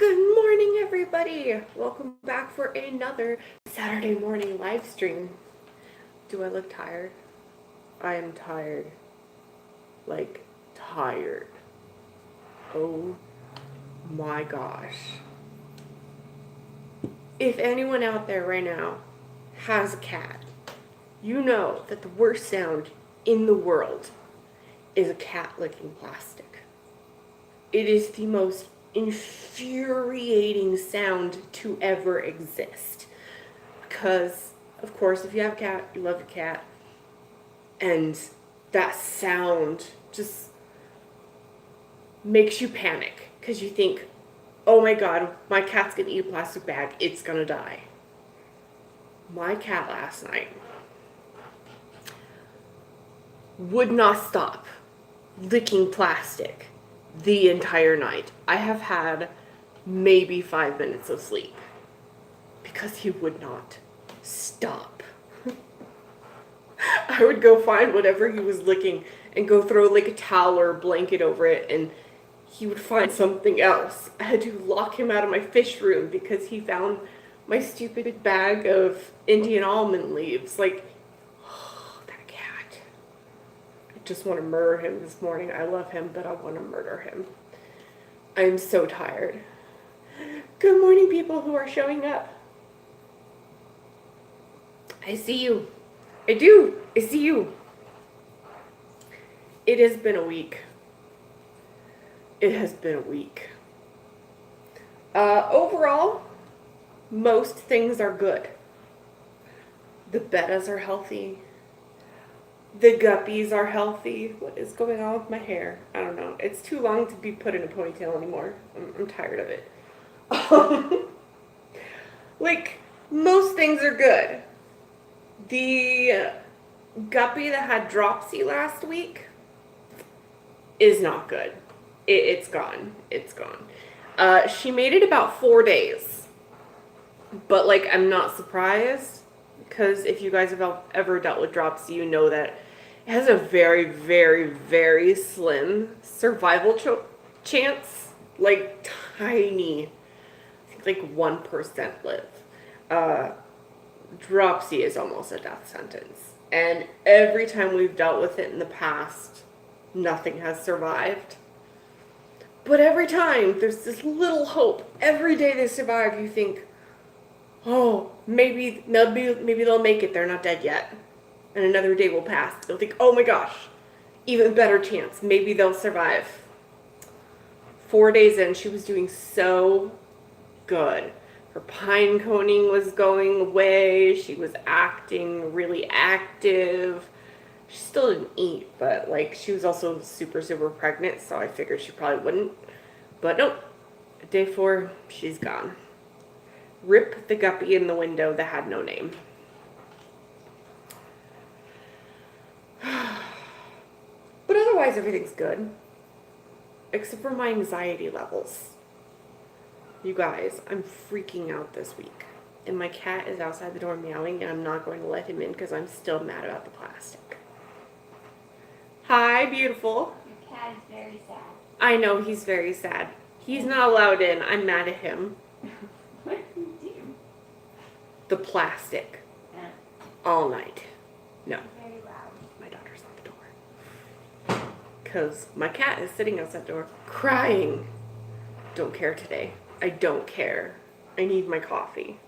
Good morning, everybody. Welcome back for another Saturday morning live stream. Do I look tired? I am tired. Like, tired. Oh my gosh. If anyone out there right now has a cat, you know that the worst sound in the world is a cat licking plastic. It is the most infuriating sound to ever exist. Because, of course, if you have a cat, you love your cat. And that sound just makes you panic. Because you think, oh my god, my cat's going to eat a plastic bag. It's going to die. My cat last night would not stop licking plastic the entire night. I have had maybe 5 minutes of sleep because he would not stop. I would go find whatever he was licking and go throw like a towel or a blanket over it, and he would find something else. I had to lock him out of my fish room because he found my stupid bag of Indian almond leaves. Like, oh, that cat. I just want to murder him this morning. I love him, but I want to murder him. I'm so tired. Good morning, people who are showing up. I see you. I do. I see you. It has been a week. It has been a week. Overall, most things are good. The bettas are healthy. The guppies are healthy. What is going on with my hair? I don't know. It's too long to be put in a ponytail anymore. I'm tired of it. Like, most things are good. The guppy that had dropsy last week is not good. It's gone. It's gone. She made it about 4 days. But, like, I'm not surprised. Because if you guys have ever dealt with dropsy, you know that it has a very, very, very slim survival chance. Like, tiny. I think like 1% live. Dropsy is almost a death sentence. And every time we've dealt with it in the past, nothing has survived. But every time, there's this little hope. Every day they survive, you think, oh, maybe they'll make it. They're not dead yet. And another day will pass. They'll think, oh my gosh, even better chance. Maybe they'll survive. 4 days in, she was doing so good. Her pine coning was going away. She was acting really active. She still didn't eat, but like she was also super, super pregnant, so I figured she probably wouldn't. But nope. Day 4, she's gone. Rip the guppy in the window that had no name. But otherwise, everything's good. Except for my anxiety levels. You guys, I'm freaking out this week. And my cat is outside the door meowing, and I'm not going to let him in because I'm still mad about the plastic. Hi, beautiful. Your cat is very sad. I know, he's very sad. He's not allowed in. I'm mad at him. What did you do? The plastic. All night. No. Very loud. My daughter's at the door. Because my cat is sitting outside the door crying. Don't care today. I don't care. I need my coffee.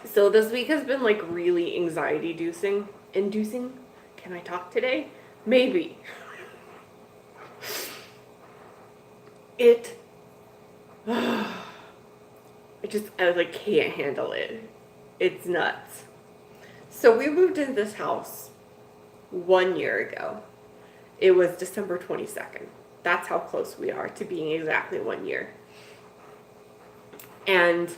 So this week has been like really anxiety inducing. Can I talk today? Maybe. I like can't handle it. It's nuts. So we moved into this house 1 year ago. It was December 22nd. That's how close we are to being exactly 1 year. And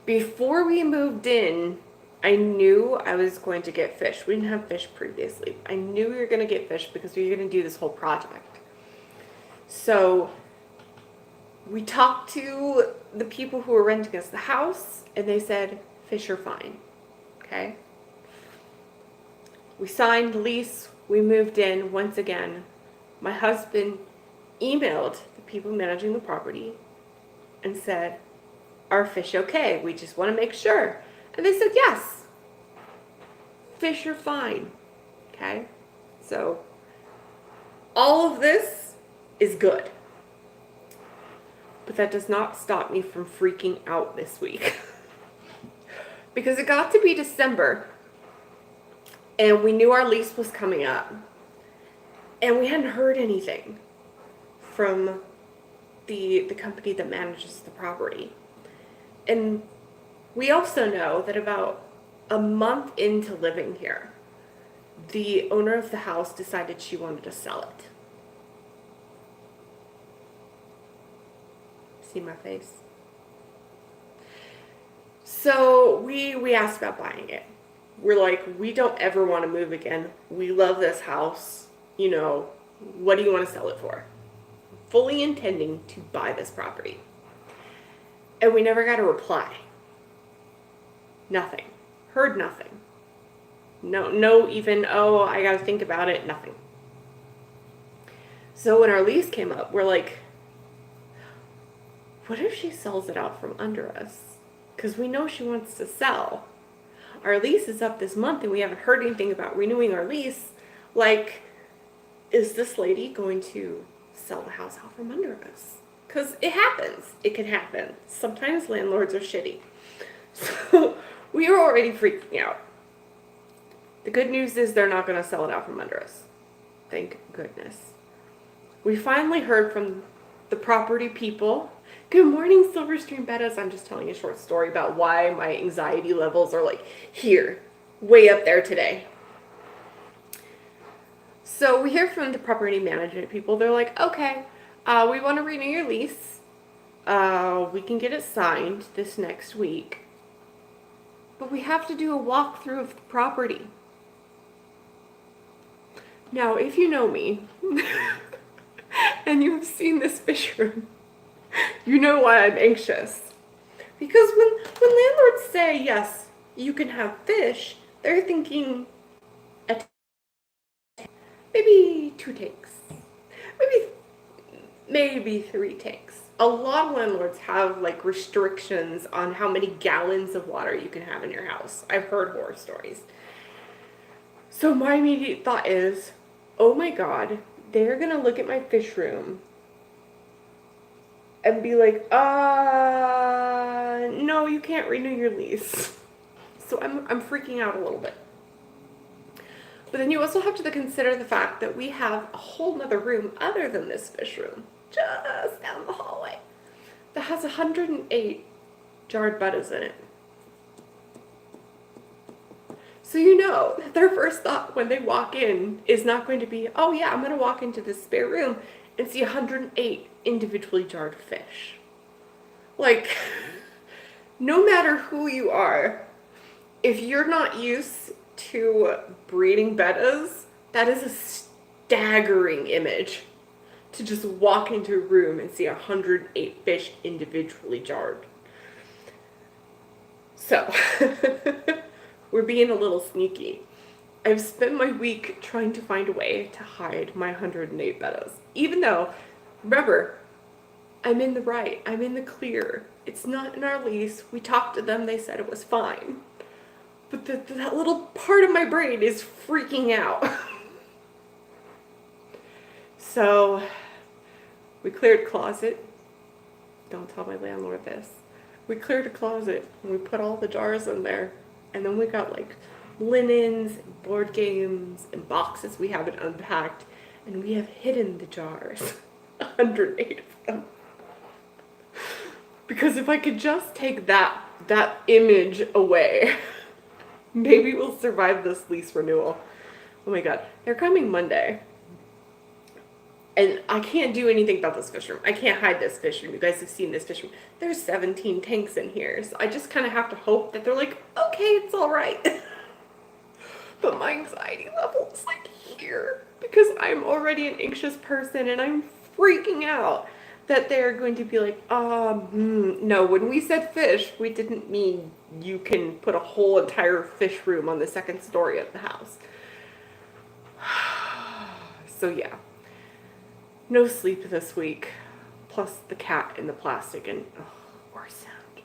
before we moved in, I knew I was going to get fish. We didn't have fish previously. I knew we were going to get fish because we were going to do this whole project. So we talked to the people who were renting us the house, and they said, fish are fine. Okay? We signed the lease. We moved in once again. My husband emailed the people managing the property and said, "Are fish okay? We just want to make sure." And they said, "Yes, fish are fine." Okay? So, all of this is good. But that does not stop me from freaking out this week. Because it got to be December, and we knew our lease was coming up, and we hadn't heard anything from the company that manages the property. And we also know that about a month into living here, the owner of the house decided she wanted to sell it. See my face? So we asked about buying it. We're like, we don't ever want to move again. We love this house. You know, what do you want to sell it for? Fully intending to buy this property. And we never got a reply. Nothing. Heard nothing. No even, oh, I got to think about it. Nothing. So when our lease came up, we're like, what if she sells it out from under us? Because we know she wants to sell. Our lease is up this month and we haven't heard anything about renewing our lease. Like, is this lady going to sell the house out from under us? Because it happens. It can happen. Sometimes landlords are shitty. So we were already freaking out. The good news is they're not going to sell it out from under us. Thank goodness. We finally heard from the property people. Good morning, Silverstream Bettas. I'm just telling a short story about why my anxiety levels are like here, way up there today. So we hear from the property management people. They're like, okay, we want to renew your lease. We can get it signed this next week. But we have to do a walkthrough of the property. Now, if you know me, and you have seen this fish room, you know why I'm anxious. Because when landlords say, yes, you can have fish, they're thinking maybe 2 tanks. Maybe 3 tanks. A lot of landlords have like restrictions on how many gallons of water you can have in your house. I've heard horror stories. So my immediate thought is, oh my God, they're gonna look at my fish room and be like, no, you can't renew your lease. So I'm freaking out a little bit. But then you also have to consider the fact that we have a whole nother room other than this fish room, just down the hallway, that has 108 jarred bettas in it. So you know that their first thought when they walk in is not going to be, oh yeah, I'm going to walk into this spare room and see 108 individually jarred fish. Like, no matter who you are, if you're not used to breeding bettas, that is a staggering image to just walk into a room and see 108 fish individually jarred. So, we're being a little sneaky. I've spent my week trying to find a way to hide my 108 bettas. Even though, remember, I'm in the right. I'm in the clear. It's not in our lease. We talked to them. They said it was fine. But that little part of my brain is freaking out. So, we cleared closet. Don't tell my landlord this. We cleared a closet and we put all the jars in there. And then we got like linens, and board games, and boxes we haven't unpacked. And we have hidden the jars. 108 of them. Because if I could just take that image away, maybe we'll survive this lease renewal. Oh my God. They're coming Monday. And I can't do anything about this fish room. I can't hide this fish room. You guys have seen this fish room. There's 17 tanks in here. So I just kind of have to hope that they're like, okay, it's all right. But my anxiety level is like here. Because I'm already an anxious person and I'm freaking out that they're going to be like, no, when we said fish, we didn't mean you can put a whole entire fish room on the second story of the house. So yeah. No sleep this week. Plus the cat in the plastic and worse sound.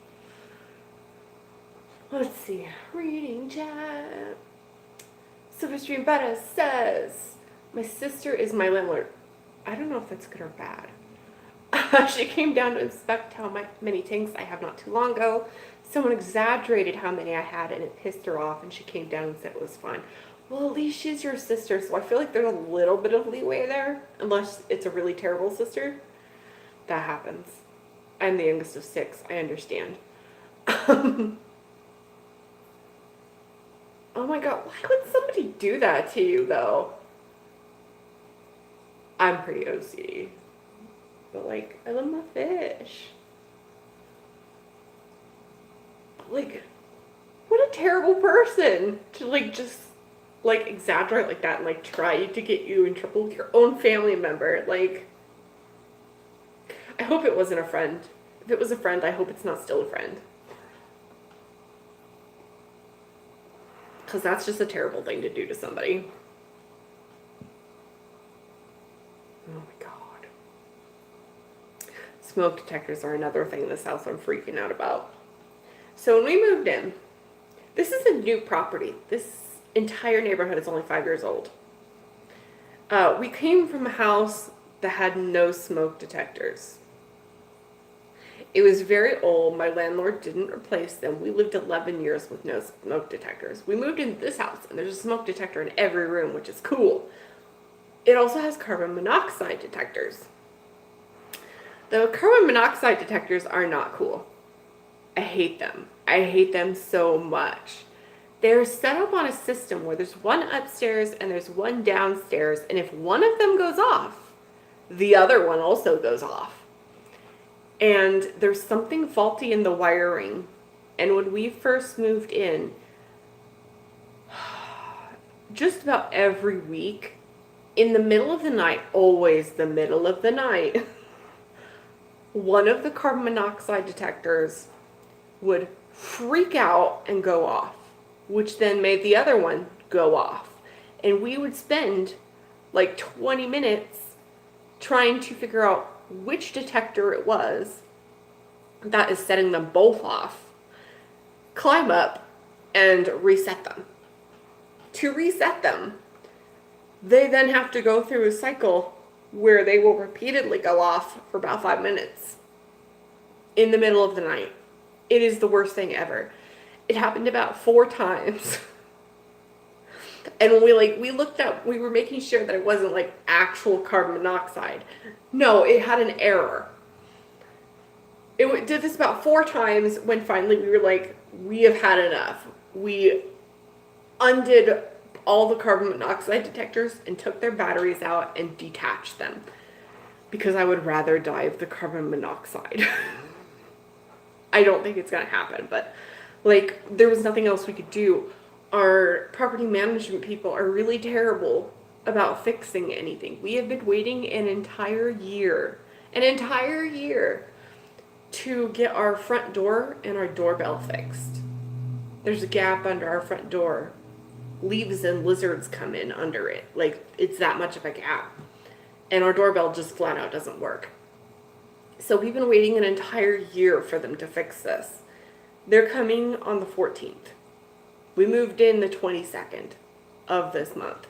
Let's see. Reading chat. Silverstream Betta says, my sister is my landlord. I don't know if that's good or bad. She came down to inspect how many tanks I have not too long ago. Someone exaggerated how many I had and it pissed her off and she came down and said it was fine. Well, at least she's your sister, so I feel like there's a little bit of leeway there, unless it's a really terrible sister. That happens. I'm the youngest of 6, I understand. Oh my god, why would somebody do that to you, though? I'm pretty OCD. But, like, I love my fish. Like, what a terrible person to, like, just, like, exaggerate like that and, like, try to get you in trouble with your own family member. Like, I hope it wasn't a friend. If it was a friend, I hope it's not still a friend. Because that's just a terrible thing to do to somebody. Oh my god. Smoke detectors are another thing in this house I'm freaking out about. So when we moved in, this is a new property. This entire neighborhood is only 5 years old. We came from a house that had no smoke detectors. It was very old. My landlord didn't replace them. We lived 11 years with no smoke detectors. We moved into this house, and there's a smoke detector in every room, which is cool. It also has carbon monoxide detectors. The carbon monoxide detectors are not cool. I hate them. I hate them so much. They're set up on a system where there's one upstairs and there's one downstairs, and if one of them goes off, the other one also goes off. And there's something faulty in the wiring. And when we first moved in, just about every week, in the middle of the night, always the middle of the night, one of the carbon monoxide detectors would freak out and go off, which then made the other one go off. And we would spend like 20 minutes trying to figure out which detector it was that is setting them both off, climb up, and reset them. To reset them, they then have to go through a cycle where they will repeatedly go off for about 5 minutes in the middle of the night. It is the worst thing ever. It happened about 4 times. And when we looked up, we were making sure that it wasn't like actual carbon monoxide. No, it had an error. It did this about 4 times when finally we were like, we have had enough. We undid all the carbon monoxide detectors and took their batteries out and detached them. Because I would rather die of the carbon monoxide. I don't think it's going to happen, but like there was nothing else we could do. Our property management people are really terrible about fixing anything. We have been waiting an entire year to get our front door and our doorbell fixed. There's a gap under our front door. Leaves and lizards come in under it. Like, it's that much of a gap. And our doorbell just flat out doesn't work. So we've been waiting an entire year for them to fix this. They're coming on the 14th. We moved in the 22nd of this month.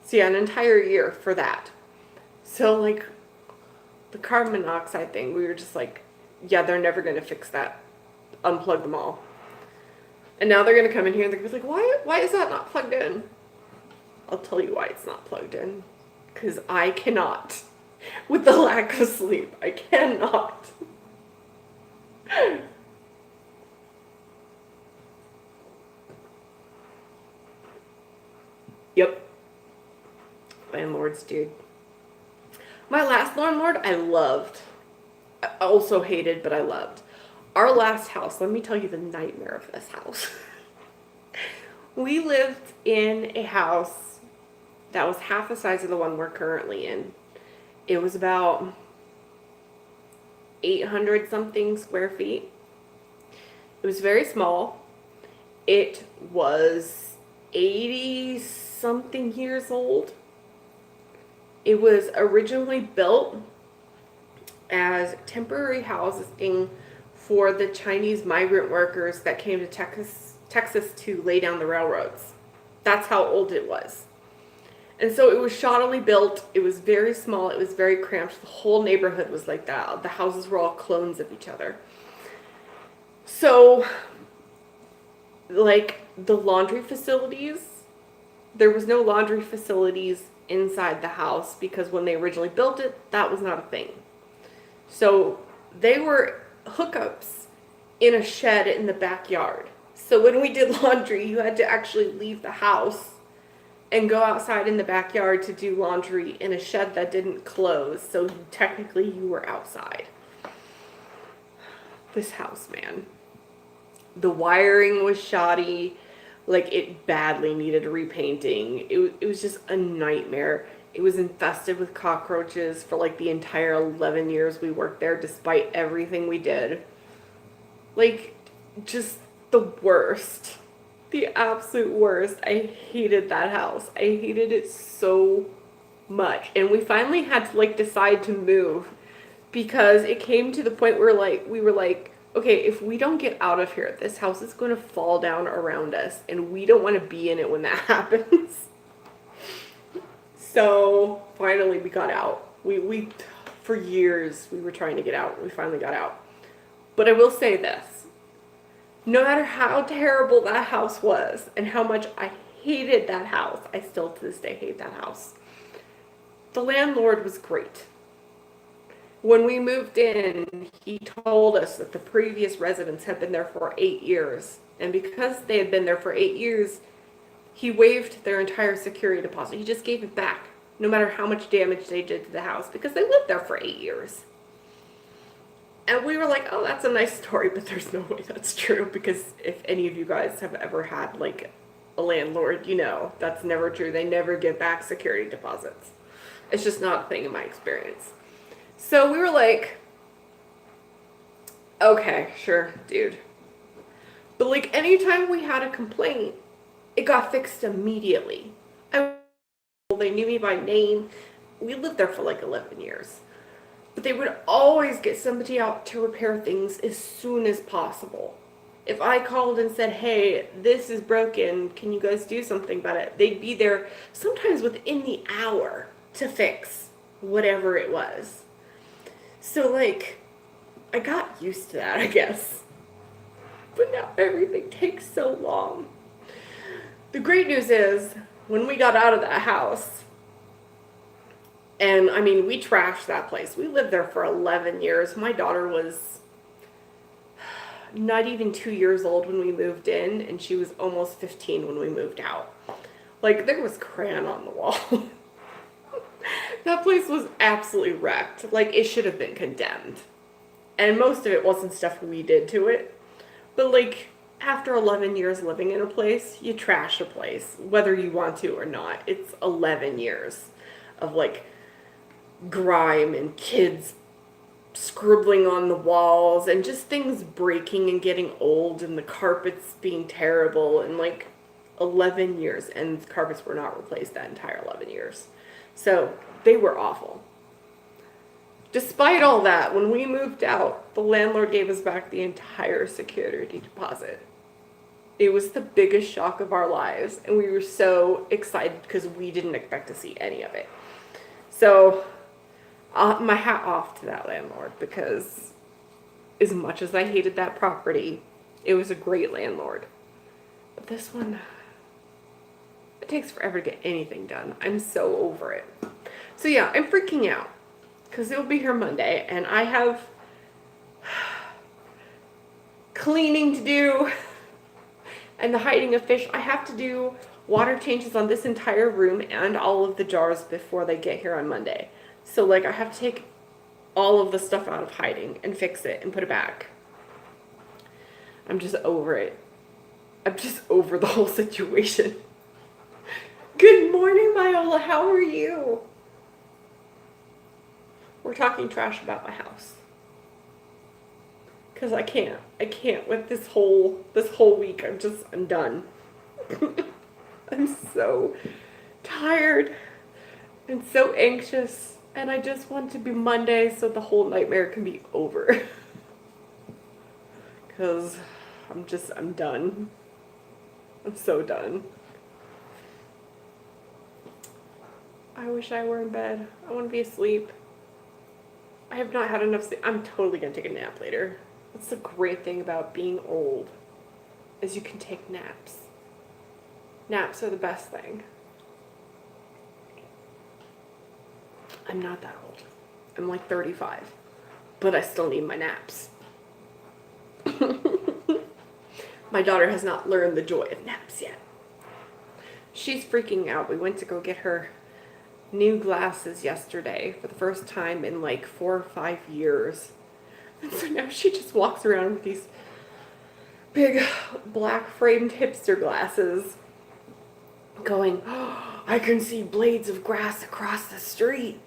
So yeah, an entire year for that. So like the carbon monoxide thing, we were just like, yeah, they're never going to fix that. Unplug them all. And now they're going to come in here and they're going to be like, why is that not plugged in? I'll tell you why it's not plugged in. Because I cannot. With the lack of sleep, I cannot. Yep. Landlords, dude. My last landlord, I loved. I also hated, but I loved. Our last house, let me tell you the nightmare of this house. We lived in a house that was half the size of the one we're currently in. It was about 800 something square feet. It was very small. It was 80 something years old. It was originally built as temporary housing for the Chinese migrant workers that came to Texas to lay down the railroads. That's how old it was. And so it was shoddily built. It was very small. It was very cramped. The whole neighborhood was like that. The houses were all clones of each other. So, like the laundry facilities, there was no laundry facilities inside the house because when they originally built it, that was not a thing. So they were hookups in a shed in the backyard. So when we did laundry, you had to actually leave the house and go outside in the backyard to do laundry in a shed that didn't close. So technically you were outside. This house, man. The wiring was shoddy. Like, it badly needed repainting. It was just a nightmare. It was infested with cockroaches for like the entire 11 years we worked there, despite everything we did. Like, just the worst. The absolute worst. I hated that house. I hated it so much. And we finally had to like decide to move because it came to the point where like we were like, okay, if we don't get out of here, this house is going to fall down around us and we don't want to be in it when that happens. So finally we got out. We for years we were trying to get out. We finally got out. But I will say this. No matter how terrible that house was and how much I hated that house, I still to this day hate that house. The landlord was great. When we moved in, he told us that the previous residents had been there for 8 years. And because they had been there for 8 years, he waived their entire security deposit. He just gave it back, no matter how much damage they did to the house, because they lived there for 8 years. And we were like, oh, that's a nice story, but there's no way that's true, because if any of you guys have ever had, like, a landlord, you know, that's never true. They never give back security deposits. It's just not a thing in my experience. So we were like, okay, sure, dude. But, like, anytime we had a complaint, it got fixed immediately. They knew me by name. We lived there for, like, 11 years. But they would always get somebody out to repair things as soon as possible. If I called and said, hey, this is broken, can you guys do something about it? They'd be there sometimes within the hour to fix whatever it was. So, like, I got used to that, I guess. But now everything takes so long. The great news is, when we got out of that house, and, I mean, we trashed that place. We lived there for 11 years. My daughter was not even 2 years old when we moved in, and she was almost 15 when we moved out. Like, there was crayon on the wall. That place was absolutely wrecked. Like, it should have been condemned. And most of it wasn't stuff we did to it. But, like, after 11 years living in a place, you trash a place, whether you want to or not. It's 11 years of, like, grime and kids scribbling on the walls and just things breaking and getting old and the carpets being terrible and like 11 years, and the carpets were not replaced that entire 11 years. So they were awful. Despite all that, when we moved out, the landlord gave us back the entire security deposit. It was the biggest shock of our lives, and we were so excited because we didn't expect to see any of it. So my hat off to that landlord, because as much as I hated that property, it was a great landlord. But this one, it takes forever to get anything done. I'm so over it. So yeah, I'm freaking out because it'll be here Monday, and I have cleaning to do and the hiding of fish. I have to do water changes on this entire room and all of the jars before they get here on Monday. So, like, I have to take all of the stuff out of hiding and fix it and put it back. I'm just over it. I'm just over the whole situation. Good morning, Viola. How are you? We're talking trash about my house. Because I can't with this whole week. I'm done. I'm so tired. and so anxious. And I just want to be Monday so the whole nightmare can be over. Because I'm done. I'm so done. I wish I were in bed. I want to be asleep. I have not had enough sleep. I'm totally going to take a nap later. That's the great thing about being old, is you can take naps. Naps are the best thing. I'm not that old. I'm like 35, but I still need my naps. My daughter has not learned the joy of naps yet. She's freaking out. We went to go get her new glasses yesterday for the first time in like 4 or 5 years. And so now she just walks around with these big black framed hipster glasses going, oh, I can see blades of grass across the street.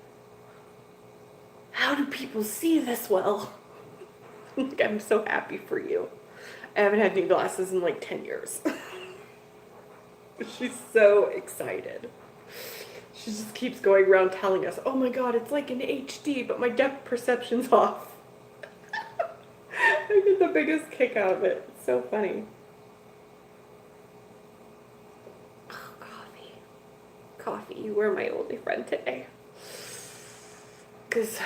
How do people see this well? I'm so happy for you. I haven't had new glasses in like 10 years. She's so excited. She just keeps going around telling us, oh my god, it's like in HD, but my depth perception's off. I get the biggest kick out of it. It's so funny. Oh, coffee. Coffee, you were my only friend today. Because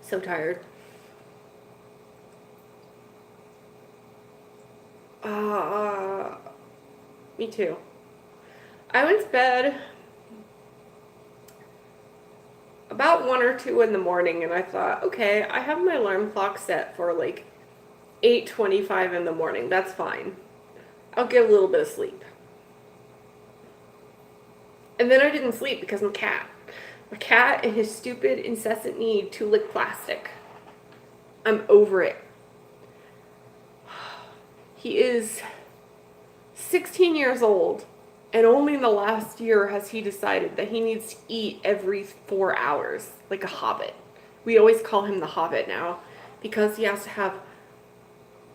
so tired. Me too. I went to bed about 1 or 2 in the morning, and I thought, okay, I have my alarm clock set for like 8:25 in the morning. That's fine. I'll get a little bit of sleep. And then I didn't sleep because my cat and his stupid incessant need to lick plastic. I'm over it. He is 16 years old, and only in the last year has he decided that he needs to eat every 4 hours, like a hobbit. We always call him the Hobbit now, because he has to have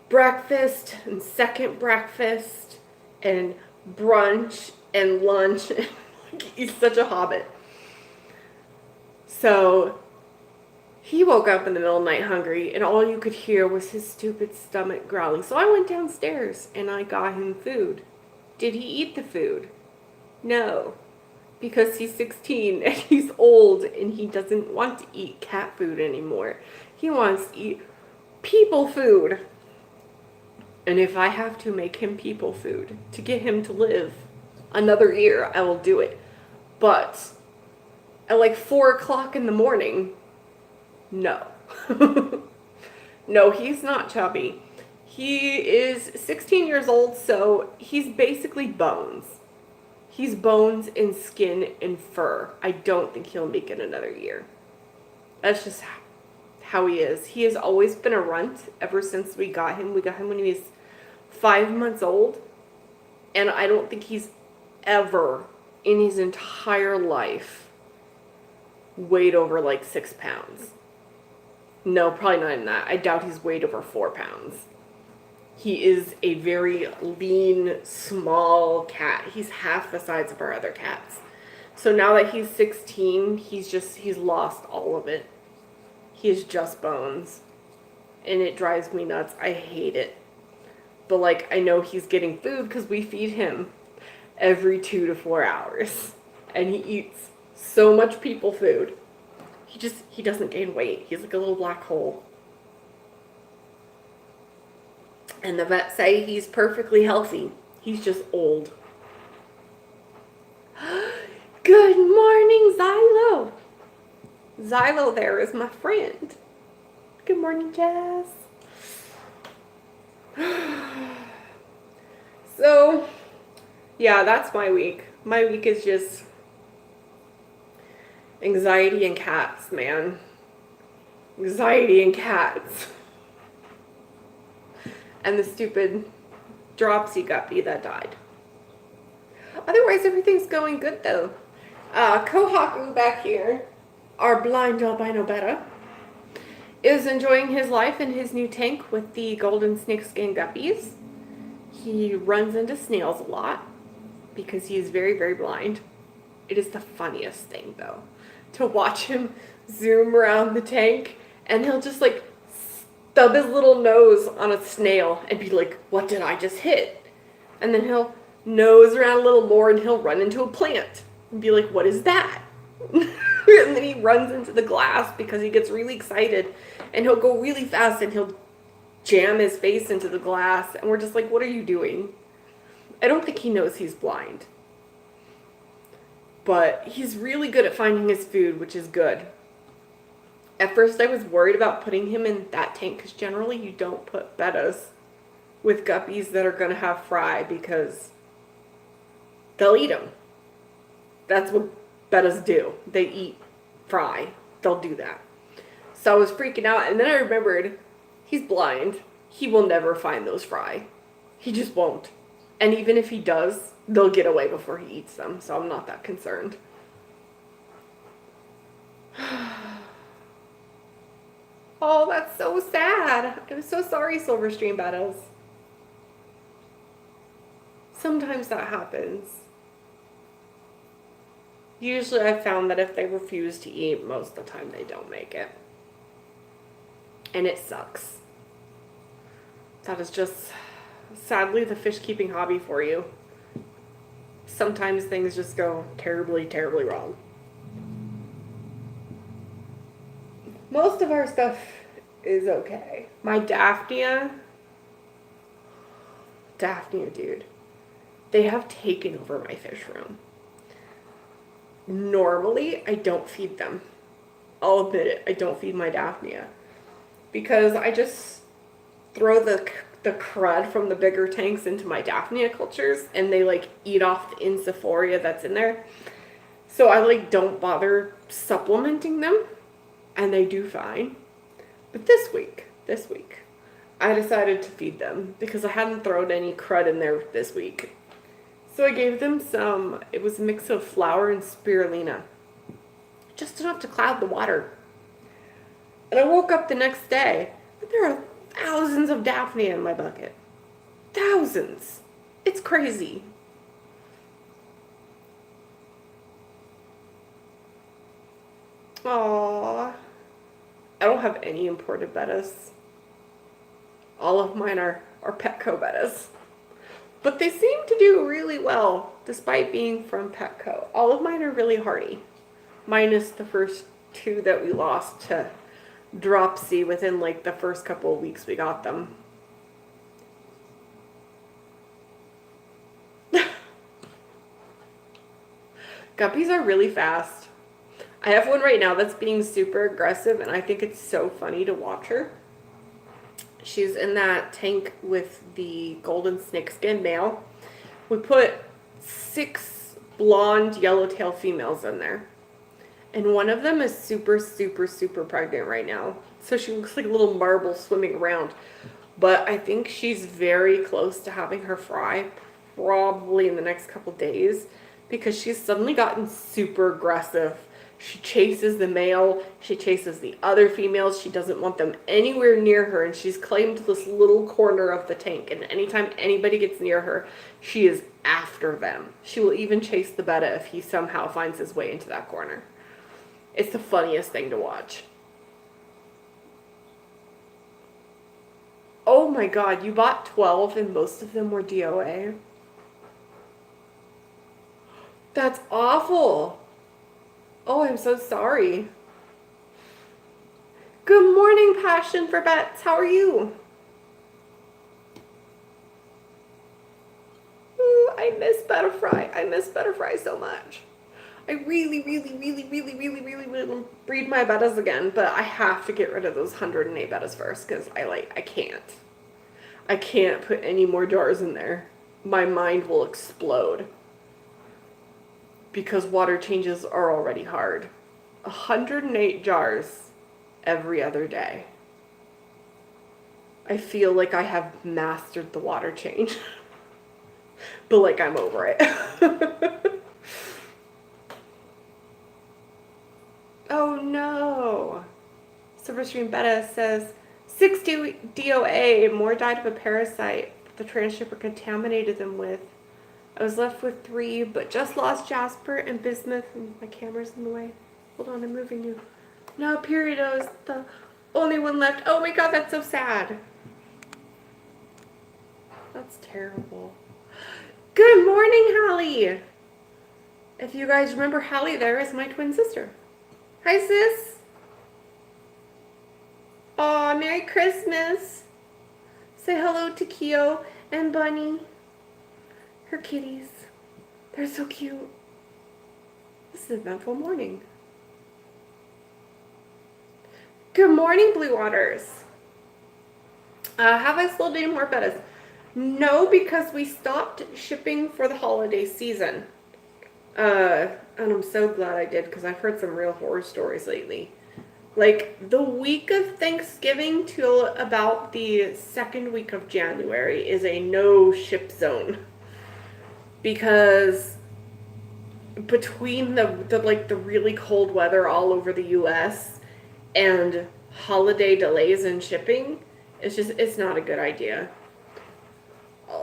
breakfast and second breakfast and brunch and lunch. He's such a hobbit. So he woke up in the middle of the night hungry, and all you could hear was his stupid stomach growling. So I went downstairs and I got him food. Did he eat the food? No, because he's 16 and he's old and he doesn't want to eat cat food anymore. He wants to eat people food. And if I have to make him people food to get him to live another year, I will do it. But at like 4 o'clock in the morning, no. No, he's not chubby. He is 16 years old, so he's basically bones. He's bones and skin and fur. I don't think he'll make it another year. That's just how he is. He has always been a runt ever since we got him. We got him when he was 5 months old. And I don't think he's ever in his entire life weighed over like 6 pounds. No, probably not even that. I doubt he's weighed over 4 pounds. He is a very lean, small cat. He's half the size of our other cats. So now that he's 16, he's lost all of it. He is just bones. And it drives me nuts. I hate it. But like, I know he's getting food because we feed him every 2 to 4 hours. And he eats so much people food. He doesn't gain weight. He's like a little black hole. And the vets say he's perfectly healthy. He's just old. Good morning, Xylo. Xylo there is my friend. Good morning, Jess. So, yeah, that's my week. My week is just anxiety and cats, man. Anxiety and cats. And the stupid dropsy guppy that died. Otherwise, everything's going good, though. Kohaku back here, our blind albino betta, is enjoying his life in his new tank with the golden snakeskin guppies. He runs into snails a lot because he is very, very blind. It is the funniest thing, though, to watch him zoom around the tank, and he'll just like stub his little nose on a snail and be like, "What did I just hit?" And then he'll nose around a little more and he'll run into a plant and be like, "What is that?" And then he runs into the glass because he gets really excited, and he'll go really fast and he'll jam his face into the glass, and we're just like, "What are you doing?" I don't think he knows he's blind. But he's really good at finding his food, which is good. At first I was worried about putting him in that tank because generally you don't put bettas with guppies that are going to have fry because they'll eat them. That's what bettas do. They eat fry. They'll do that. So I was freaking out, and then I remembered he's blind. He will never find those fry. He just won't. And even if he does, they'll get away before he eats them, so I'm not that concerned. Oh, that's so sad. I'm so sorry, Silverstream Bettas. Sometimes that happens. Usually I've found that if they refuse to eat, most of the time they don't make it. And it sucks. That is just, sadly, the fish keeping hobby for you. Sometimes things just go terribly, terribly wrong. Most of our stuff is okay. My Daphnia, dude, they have taken over my fish room. Normally, I don't feed them. I'll admit it, I don't feed my Daphnia. Because I just throw the crud from the bigger tanks into my Daphnia cultures, and they like eat off the Insiphoria that's in there. So I like don't bother supplementing them, and they do fine. But this week, I decided to feed them because I hadn't thrown any crud in there this week. So I gave them some, it was a mix of flour and spirulina. Just enough to cloud the water. And I woke up the next day, and there are thousands of Daphnia in my bucket. Thousands. It's crazy. Aww. I don't have any imported bettas. All of mine are Petco bettas. But they seem to do really well, despite being from Petco. All of mine are really hardy. Minus the first two that we lost to dropsy within like the first couple of weeks we got them. Guppies are really fast. I have one right now that's being super aggressive, and I think it's so funny to watch her. She's in that tank with the golden snakeskin male. We put 6 blonde yellowtail females in there. And one of them is super, super, super pregnant right now. So she looks like a little marble swimming around. But I think she's very close to having her fry, probably in the next couple days, because she's suddenly gotten super aggressive. She chases the male, she chases the other females, she doesn't want them anywhere near her, and she's claimed this little corner of the tank, and anytime anybody gets near her, she is after them. She will even chase the betta if he somehow finds his way into that corner. It's the funniest thing to watch. Oh my god, you bought 12 and most of them were DOA? That's awful. Oh, I'm so sorry. Good morning, Passion for Bets. How are you? Ooh, I miss Betta Fry. I miss Betta Fry so much. I really want to breed my bettas again, but I have to get rid of those 108 bettas first because I can't. I can't put any more jars in there. My mind will explode. Because water changes are already hard. 108 jars every other day. I feel like I have mastered the water change. But like I'm over it. Oh no. Silverstream Betta says 6 DOA, more died of a parasite the transshipper contaminated them with. I was left with 3, but just lost Jasper and Bismuth, and my camera's in the way. Hold on, I'm moving you. No, Peridot is the only one left. Oh my god, that's so sad. That's terrible. Good morning, Hallie. If you guys remember, Hallie there is my twin sister. Hi, sis. Aw, Merry Christmas. Say hello to Keo and Bunny. Her kitties. They're so cute. This is an eventful morning. Good morning, Blue Waters. Have I sold any more bettas? No, because we stopped shipping for the holiday season. And I'm so glad I did, because I've heard some real horror stories lately. Like, the week of Thanksgiving till about the second week of January is a no-ship zone. Because between the really cold weather all over the U.S. and holiday delays in shipping, it's not a good idea.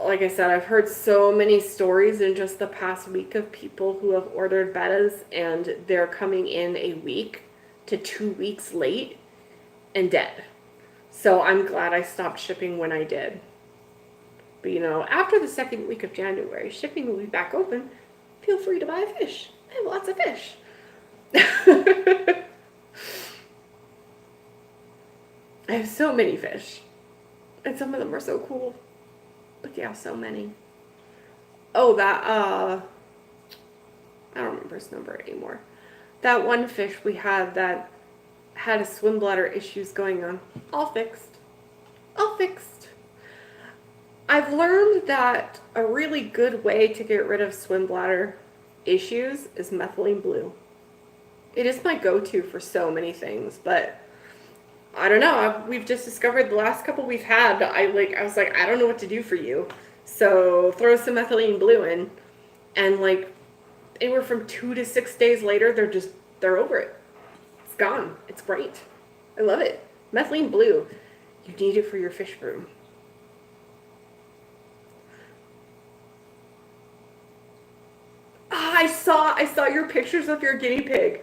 Like I said, I've heard so many stories in just the past week of people who have ordered bettas and they're coming in a week to 2 weeks late and dead. So I'm glad I stopped shipping when I did. But you know, after the second week of January, shipping will be back open. Feel free to buy a fish. I have lots of fish. I have so many fish. And some of them are so cool. But yeah, so many. Oh, that, I don't remember his number anymore. That one fish we had that had a swim bladder issues going on. All fixed. All fixed. I've learned that a really good way to get rid of swim bladder issues is methylene blue. It is my go-to for so many things, but I don't know. We've just discovered the last couple we've had, I was like, I don't know what to do for you. So throw some methylene blue in, and like anywhere from 2 to 6 days later, they're over it. It's gone. It's great. I love it. Methylene blue. You need it for your fish room. Ah, I saw your pictures of your guinea pig.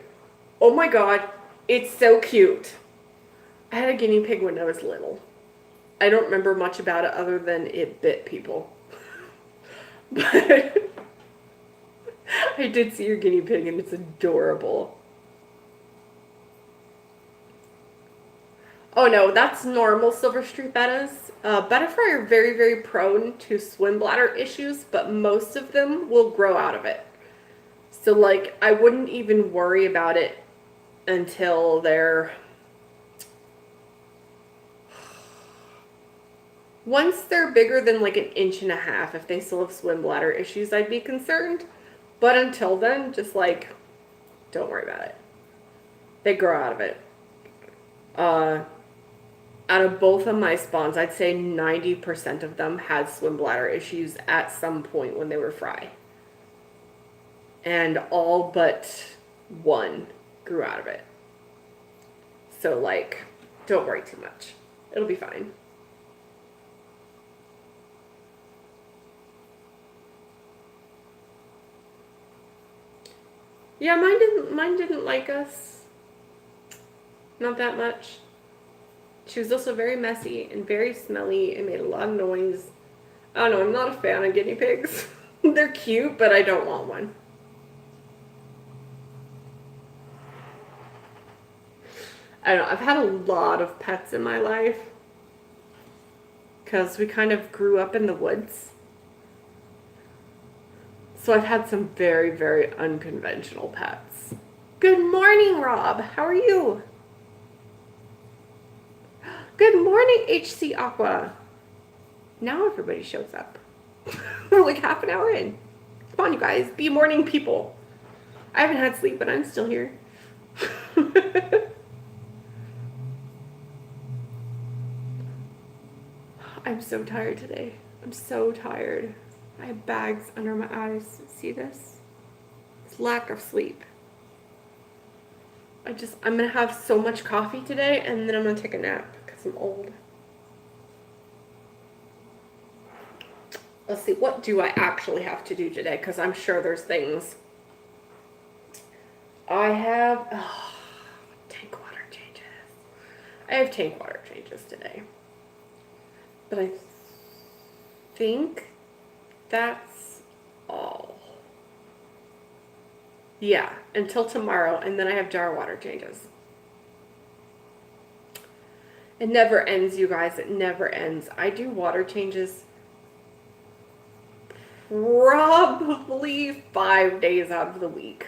Oh my god, it's so cute. I had a guinea pig when I was little. I don't remember much about it other than it bit people. But I did see your guinea pig and it's adorable. Oh no, that's normal Silver Street bettas. Butterfly are very, very prone to swim bladder issues, but most of them will grow out of it. So like, I wouldn't even worry about it until they're... Once they're bigger than like 1.5 inches, if they still have swim bladder issues, I'd be concerned. But until then, just like, don't worry about it. They grow out of it. Out of both of my spawns, I'd say 90% of them had swim bladder issues at some point when they were fry. And all but one grew out of it. So like, don't worry too much. It'll be fine. Yeah, mine didn't like us. Not that much. She was also very messy and very smelly and made a lot of noise. I don't know, I'm not a fan of guinea pigs. They're cute, but I don't want one. I don't know, I've had a lot of pets in my life. Because we kind of grew up in the woods. So I've had some very, very unconventional pets. Good morning, Rob. How are you? Good morning, HC Aqua. Now everybody shows up. We're like half an hour in. Come on, you guys. Be morning people. I haven't had sleep, but I'm still here. I'm so tired today. I'm so tired. I have bags under my eyes. See this? It's lack of sleep. I'm gonna have so much coffee today and then I'm gonna take a nap because I'm old. Let's see, what do I actually have to do today? Because I'm sure there's things. I have tank water changes. I have tank water changes today. But I think that's all. Yeah, until tomorrow, and then I have jar water changes. It never ends, you guys. It never ends. I do water changes probably 5 days out of the week.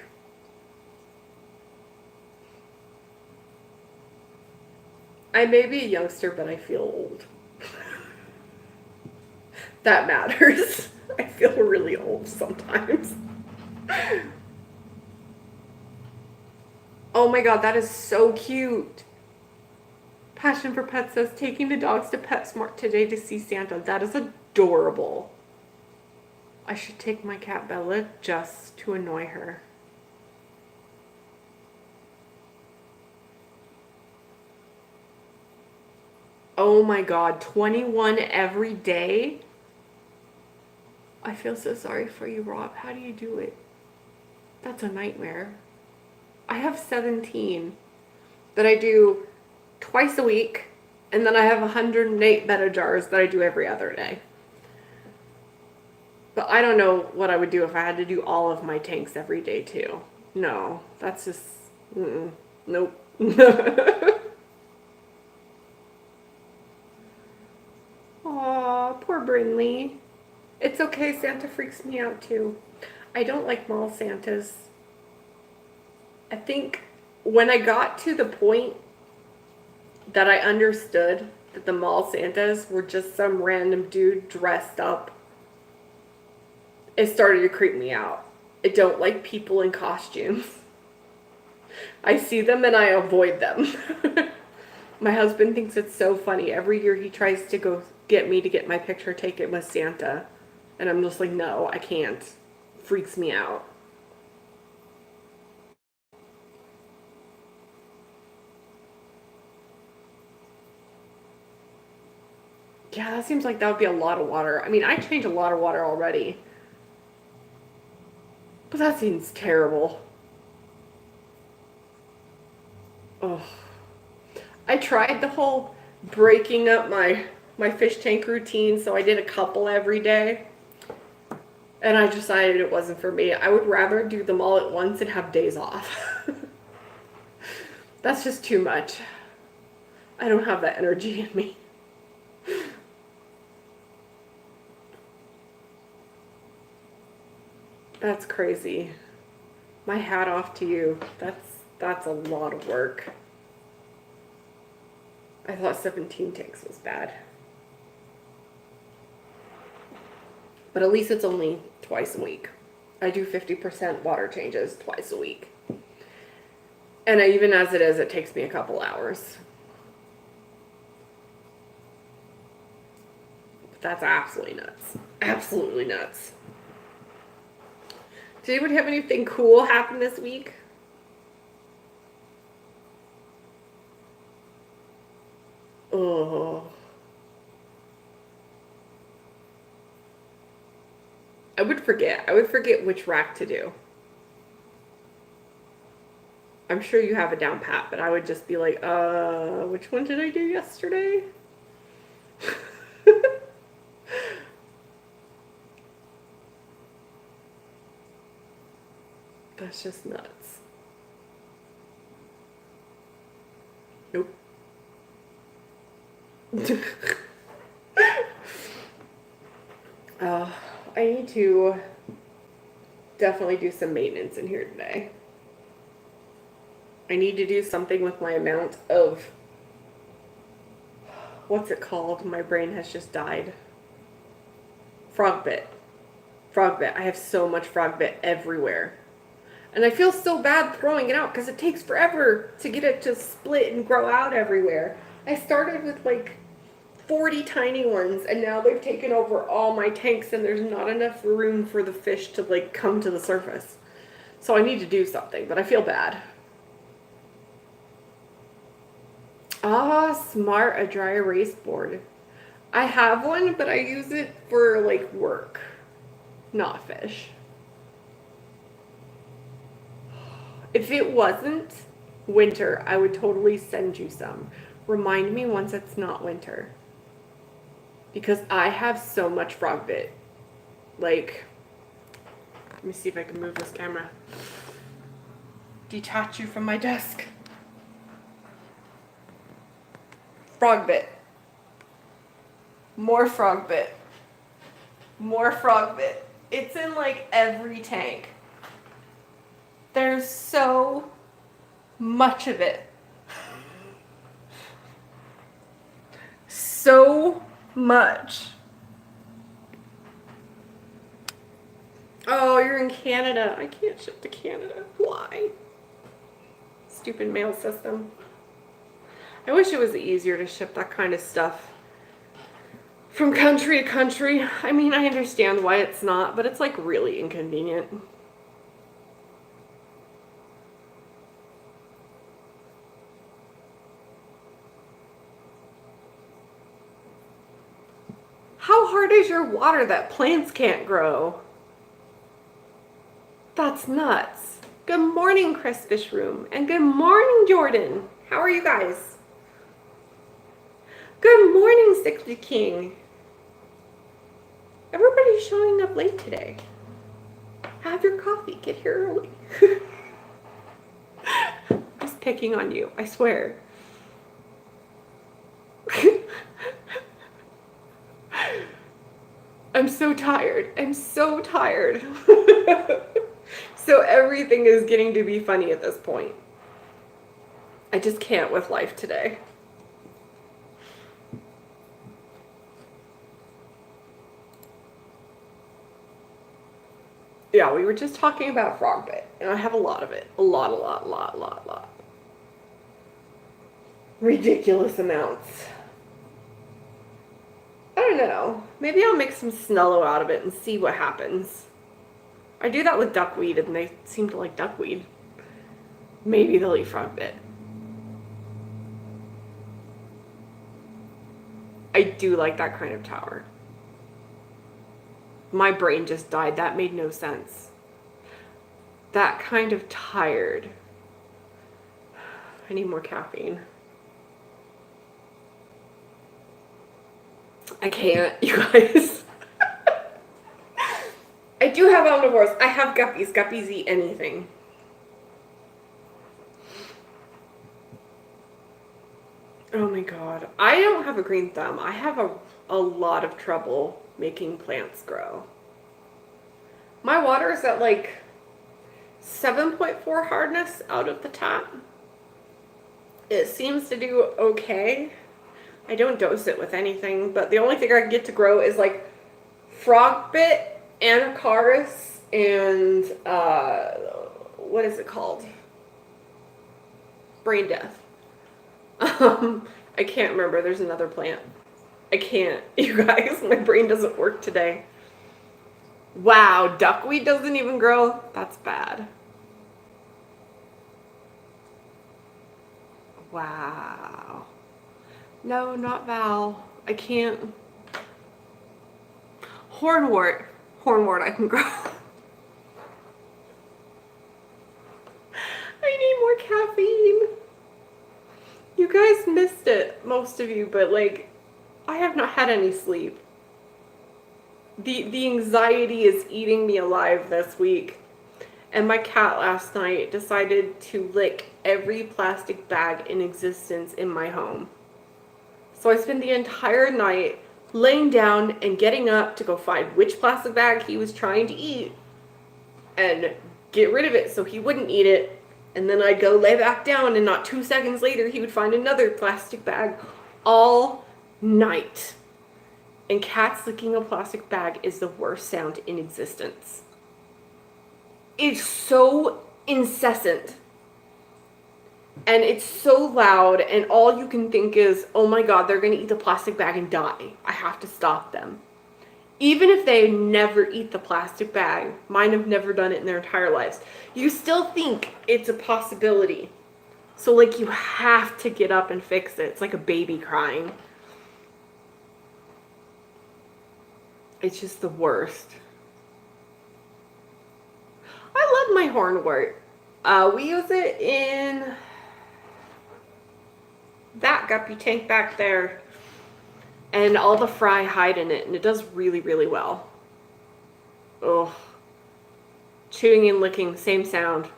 I may be a youngster, but I feel old. That matters. I feel really old sometimes. Oh my god, that is so cute. Passion for Pets says, taking the dogs to PetSmart today to see Santa. That is adorable. I should take my cat Bella just to annoy her. Oh my god, 21 every day? I feel so sorry for you, Rob. How do you do it? That's a nightmare. I have 17 that I do twice a week, and then I have 108 betta jars that I do every other day. But I don't know what I would do if I had to do all of my tanks every day too. No, that's just, nope. Aw, poor Brinley. It's okay, Santa freaks me out too. I don't like mall Santas. I think when I got to the point that I understood that the mall Santas were just some random dude dressed up, it started to creep me out. I don't like people in costumes. I see them and I avoid them. My husband thinks it's so funny. Every year he tries to go get me to get my picture taken with Santa. And I'm just like, no, I can't. Freaks me out. Yeah, that seems like that would be a lot of water. I mean, I change a lot of water already. But that seems terrible. Oh. I tried the whole breaking up my fish tank routine, so I did a couple every day. And I decided it wasn't for me. I would rather do them all at once and have days off. That's just too much. I don't have that energy in me. That's crazy. My hat off to you. That's a lot of work. I thought 17 tanks was bad. But at least it's only twice a week. I do 50% water changes twice a week. And even as it is, it takes me a couple hours. But that's absolutely nuts. Absolutely nuts. Did anybody have anything cool happen this week? Oh. I would forget. I would forget which rack to do. I'm sure you have it down pat, but I would just be like, which one did I do yesterday? That's just nuts. Nope. I need to definitely do some maintenance in here today. I need to do something with my amount of, what's it called? My brain has just died. Frog bit. Frog bit. I have so much frog bit everywhere. And I feel so bad throwing it out because it takes forever to get it to split and grow out everywhere. I started with like 40 tiny ones, and now they've taken over all my tanks, and there's not enough room for the fish to like come to the surface. So I need to do something, but I feel bad. Ah, smart, a dry erase board. I have one, but I use it for like work, not fish. If it wasn't winter, I would totally send you some. Remind me once it's not winter. Because I have so much frog bit. Like, let me see if I can move this camera. Detach you from my desk. Frog bit. More frog bit. More frog bit. It's in like every tank. There's so much of it. So much. Oh, you're in Canada. I can't ship to Canada. Why? Stupid mail system. I wish it was easier to ship that kind of stuff from country to country. I mean, I understand why it's not, but it's like really inconvenient. How hard is your water that plants can't grow? That's nuts. Good morning, Chris Fishroom. And good morning, Jordan. How are you guys? Good morning, Sickly King. Everybody's showing up late today. Have your coffee. Get here early. Just picking on you, I swear. I'm so tired. I'm so tired. So everything is getting to be funny at this point. I just can't with life today. Yeah, we were just talking about frog bit, and I have a lot of it. A lot. Ridiculous amounts. I don't know. Maybe I'll make some Snello out of it and see what happens. I do that with duckweed, and they seem to like duckweed. Maybe they'll eat frog bit. I do like that kind of tower. My brain just died. That made no sense. That kind of tired. I need more caffeine. I can't, you guys. I do have omnivores. I have guppies. Guppies eat anything. Oh my god. I don't have a green thumb. I have a lot of trouble making plants grow. My water is at like 7.4 hardness out of the tap. It seems to do okay. I don't dose it with anything, but the only thing I can get to grow is like frog bit, anacaris, and what is it called? Brain death. I can't remember. There's another plant. I can't. You guys, my brain doesn't work today. Wow, duckweed doesn't even grow? That's bad. Wow. No, not Val. I can't. Hornwort. Hornwort I can grow. I need more caffeine. You guys missed it, most of you, but like, I have not had any sleep. The anxiety is eating me alive this week. And my cat last night decided to lick every plastic bag in existence in my home. So I spent the entire night laying down and getting up to go find which plastic bag he was trying to eat and get rid of it so he wouldn't eat it. And then I'd go lay back down, and not 2 seconds later, he would find another plastic bag all night. And cats licking a plastic bag is the worst sound in existence. It's so incessant. And it's so loud, and all you can think is, oh my god, they're going to eat the plastic bag and die. I have to stop them. Even if they never eat the plastic bag, mine have never done it in their entire lives, you still think it's a possibility. So like, you have to get up and fix it. It's like a baby crying. It's just the worst. I love my hornwort. We use it in that guppy tank back there. And all the fry hide in it, and it does really, really well. Oh. Chewing and licking, same sound.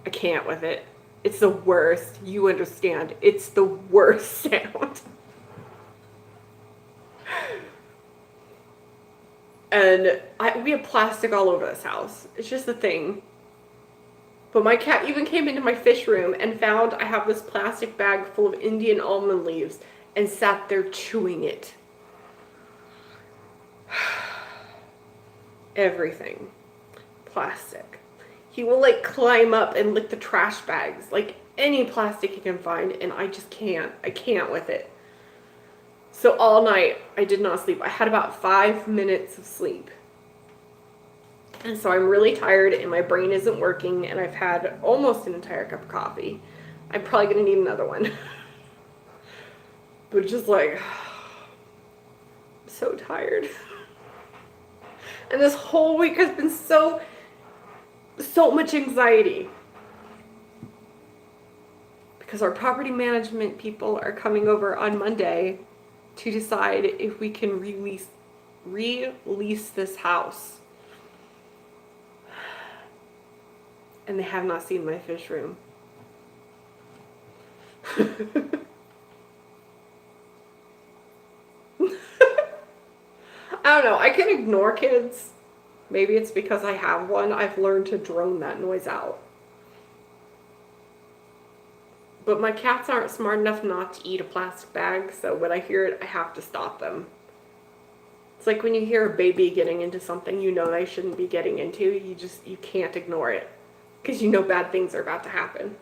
I can't with it. It's the worst. You understand. It's the worst sound. And we have plastic all over this house. It's just a thing. But my cat even came into my fish room and found I have this plastic bag full of Indian almond leaves and sat there chewing it. Everything. Plastic. He will like climb up and lick the trash bags, like any plastic he can find, and I just can't. I can't with it. So all night I did not sleep. I had about 5 minutes of sleep. And so I'm really tired and my brain isn't working and I've had almost an entire cup of coffee. I'm probably going to need another one. But just like, I'm so tired. And this whole week has been so much anxiety. Because our property management people are coming over on Monday to decide if we can release this house. And they have not seen my fish room. I don't know. I can ignore kids. Maybe it's because I have one. I've learned to drone that noise out. But my cats aren't smart enough not to eat a plastic bag, so when I hear it, I have to stop them. It's like when you hear a baby getting into something you know they shouldn't be getting into, you can't ignore it. Because you know bad things are about to happen.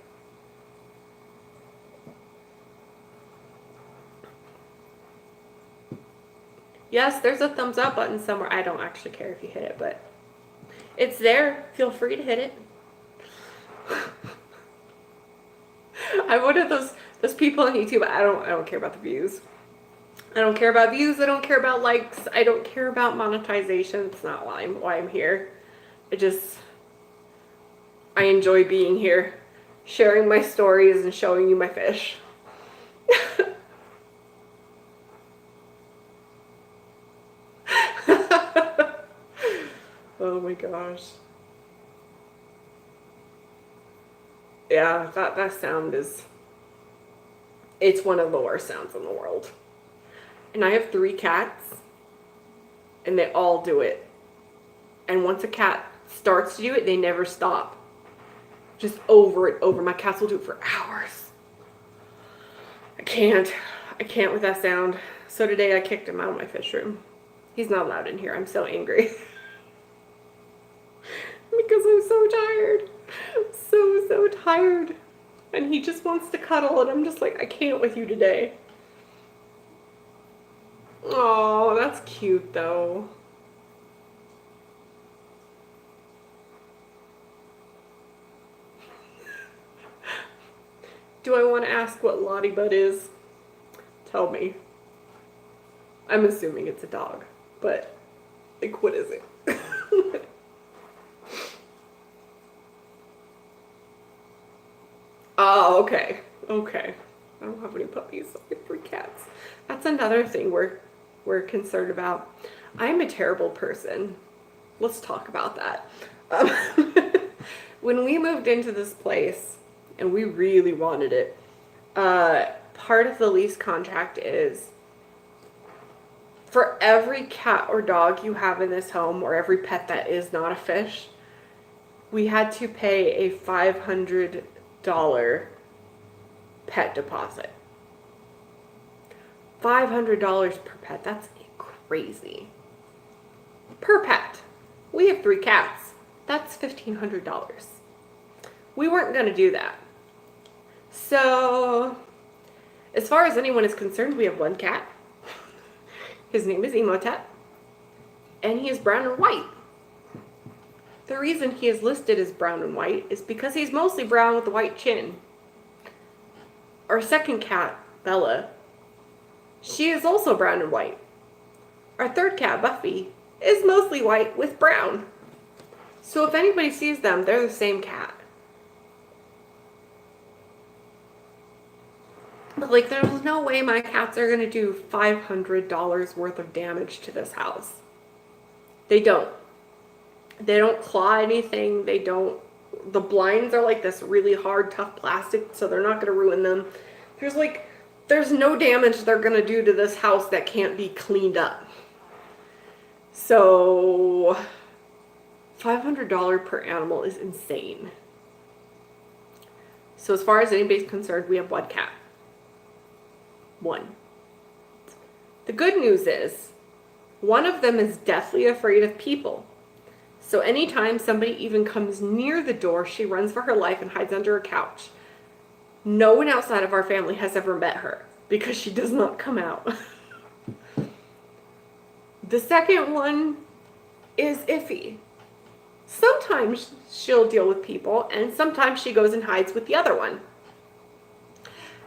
Yes, there's a thumbs up button somewhere. I don't actually care if you hit it, but it's there. Feel free to hit it. I'm one of those people on YouTube. I don't care about the views. I don't care about views. I don't care about likes. I don't care about monetization. It's not why I'm here. I enjoy being here, sharing my stories and showing you my fish. Oh my gosh. Yeah, that sound it's one of the worst sounds in the world. And I have 3 cats, and they all do it. And once a cat starts to do it, they never stop. Just over and over. My cats will do it for hours. I can't with that sound. So today I kicked him out of my fish room. He's not allowed in here. I'm so angry. Because I'm so tired. So tired. And he just wants to cuddle, and I'm just like, I can't with you today. Oh, that's cute though. Do I want to ask what Lottie Bud is? Tell me. I'm assuming it's a dog, but like, what is it? Oh, okay. Okay. I don't have any puppies. I have 3 cats. That's another thing we're concerned about. I'm a terrible person. Let's talk about that. When we moved into this place, and we really wanted it, part of the lease contract is for every cat or dog you have in this home, or every pet that is not a fish, we had to pay a $500 pet deposit. $500 per pet. That's crazy. Per pet. We have 3 cats. That's $1,500. We weren't going to do that. So, as far as anyone is concerned, we have 1 cat. His name is Emotep. And he is brown and white. The reason he is listed as brown and white is because he's mostly brown with a white chin. Our second cat, Bella, she is also brown and white. Our third cat, Buffy, is mostly white with brown. So if anybody sees them, they're the same cat. But like, there's no way my cats are gonna do $500 worth of damage to this house. They don't. They don't claw anything. They don't. The blinds are like this really hard, tough plastic, so they're not gonna ruin them. There's no damage they're gonna do to this house that can't be cleaned up. So, $500 per animal is insane. So as far as anybody's concerned, we have one cat. One. The good news is, one of them is deathly afraid of people. So anytime somebody even comes near the door, she runs for her life and hides under a couch. No one outside of our family has ever met her because she does not come out. The second one is iffy. Sometimes she'll deal with people, and sometimes she goes and hides with the other one.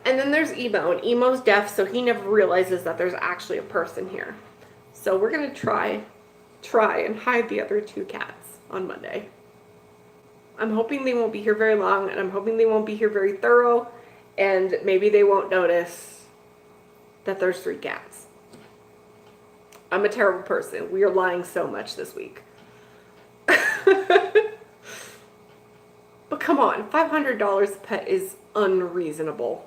And then there's Emo, and Emo's deaf, so he never realizes that there's actually a person here. So we're gonna try and hide the other two cats on Monday. I'm hoping they won't be here very long, and I'm hoping they won't be here very thorough, and maybe they won't notice that there's 3 cats. I'm a terrible person. We are lying so much this week. But come on, $500 a pet is unreasonable.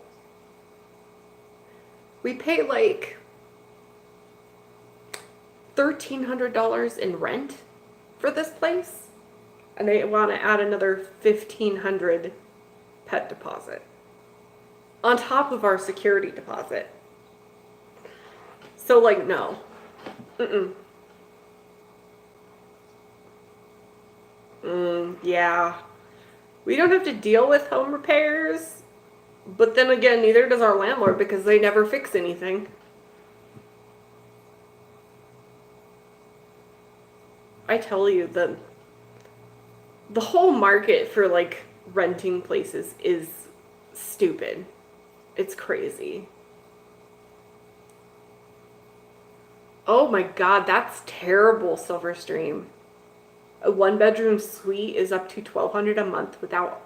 We pay like $1,300 in rent for this place, and they want to add another $1,500 pet deposit on top of our security deposit. So like, no. Yeah. We don't have to deal with home repairs, but then again, neither does our landlord because they never fix anything. I tell you, the whole market for like renting places is stupid. It's crazy. Oh my God, that's terrible, Silverstream. A 1-bedroom suite is up to $1,200 a month without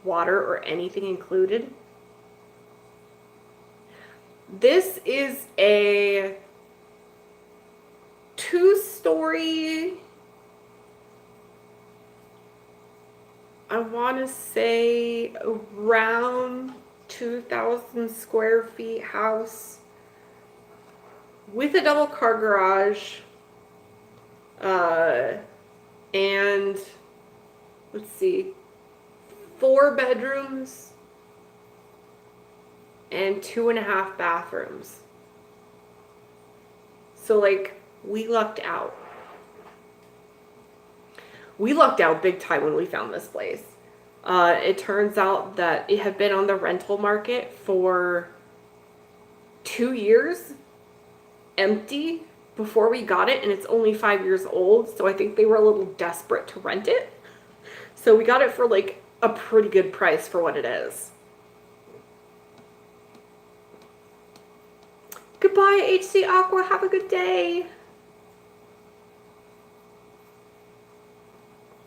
water or anything included. This is a 2-story, I want to say around 2,000 square feet house with a double car garage, and let's see, 4 bedrooms and 2.5 bathrooms. So like, we lucked out. We lucked out big time when we found this place. It turns out that it had been on the rental market for 2 years, empty, before we got it, and it's only 5 years old, so I think they were a little desperate to rent it. So we got it for like a pretty good price for what it is. Goodbye, HC Aqua. Have a good day.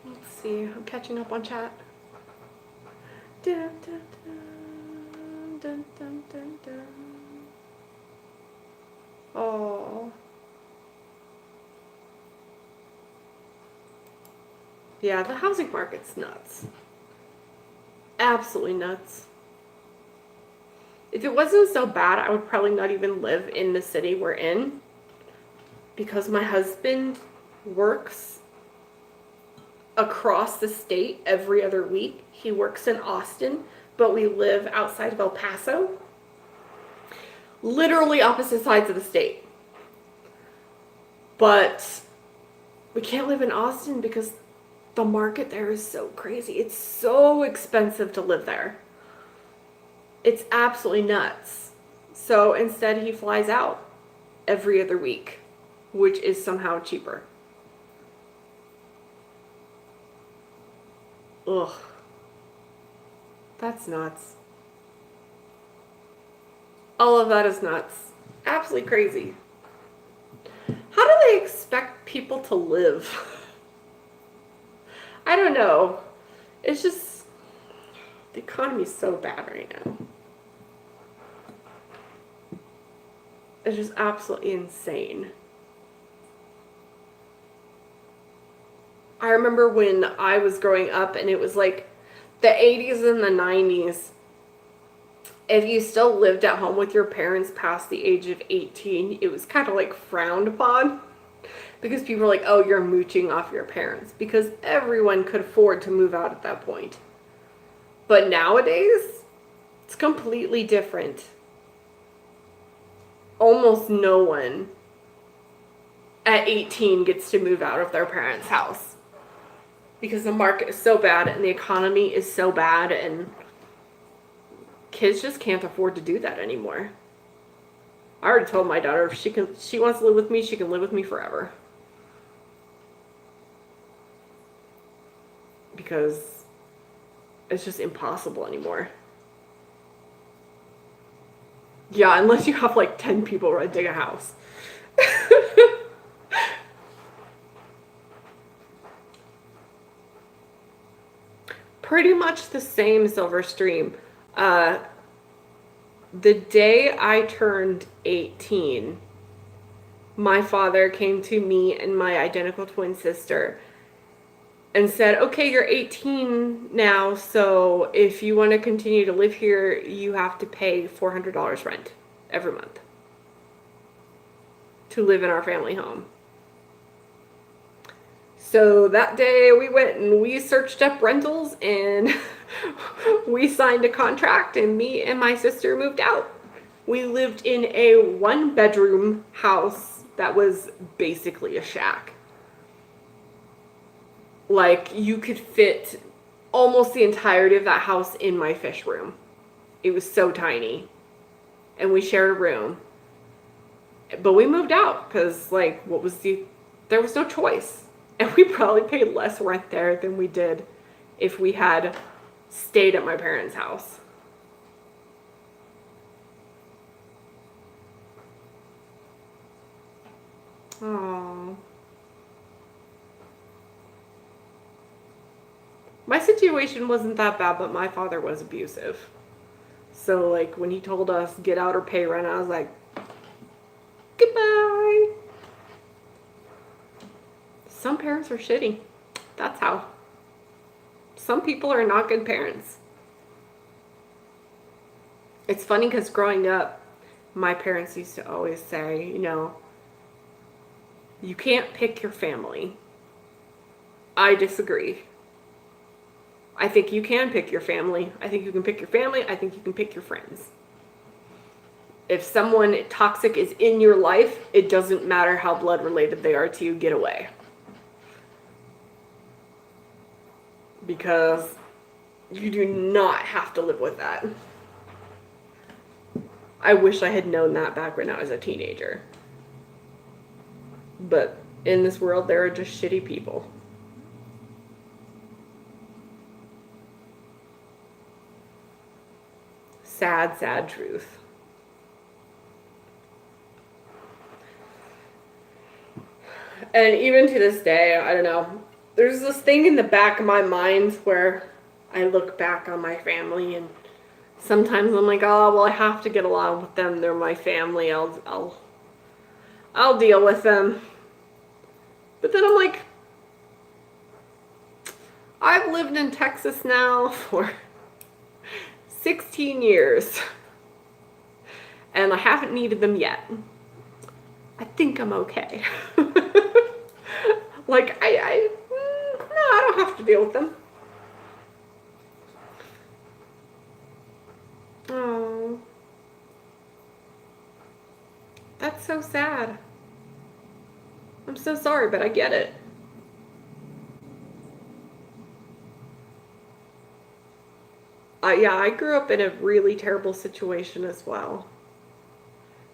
Let's see. I'm catching up on chat. Dun, dun, dun, dun, dun, dun, dun. Oh. Yeah, the housing market's nuts. Absolutely nuts. If it wasn't so bad, I would probably not even live in the city we're in, because my husband works across the state every other week. He works in Austin, but we live outside of El Paso. Literally opposite sides of the state. But we can't live in Austin because the market there is so crazy. It's so expensive to live there. It's absolutely nuts. So instead he flies out every other week, which is somehow cheaper. Ugh. That's nuts. All of that is nuts. Absolutely crazy. How do they expect people to live. I don't know. It's just, the economy's so bad right now. It's just absolutely insane. I remember when I was growing up and it was like the 80s and the 90s. If you still lived at home with your parents past the age of 18, it was kind of like frowned upon because people were like, oh, you're mooching off your parents, because everyone could afford to move out at that point. But nowadays, it's completely different. Almost no one at 18 gets to move out of their parents' house because the market is so bad and the economy is so bad, and kids just can't afford to do that anymore. I already told my daughter if she wants to live with me, she can live with me forever. Because it's just impossible anymore. Yeah, unless you have like 10 people renting a house. Pretty much the same, Silver Stream. The day I turned 18, my father came to me and my identical twin sister and said, okay, you're 18 now, so if you want to continue to live here, you have to pay $400 rent every month to live in our family home. So that day we went and we searched up rentals and we signed a contract, and me and my sister moved out. We lived in a 1-bedroom house that was basically a shack. Like, you could fit almost the entirety of that house in my fish room. It was so tiny. And we shared a room. But we moved out because, like, there was no choice. And we probably paid less rent there than we did if we had stayed at my parents' house. Aww. My situation wasn't that bad, but my father was abusive. So, like, when he told us, get out or pay rent, I was like, goodbye. Some parents are shitty. That's how. Some people are not good parents. It's funny because growing up, my parents used to always say, you can't pick your family. I disagree. I think you can pick your family. I think you can pick your family. I think you can pick your friends. If someone toxic is in your life, it doesn't matter how blood related they are to you, get away. Because you do not have to live with that. I wish I had known that back when I was a teenager. But in this world, there are just shitty people. Sad, sad truth. And even to this day, I don't know, there's this thing in the back of my mind where I look back on my family and sometimes I'm like, oh, well, I have to get along with them. They're my family. I'll deal with them. But then I'm like, I've lived in Texas now for 16 years. And I haven't needed them yet. I think I'm okay. Like, no, I don't have to deal with them. Oh, that's so sad. I'm so sorry, but I get it. I grew up in a really terrible situation as well.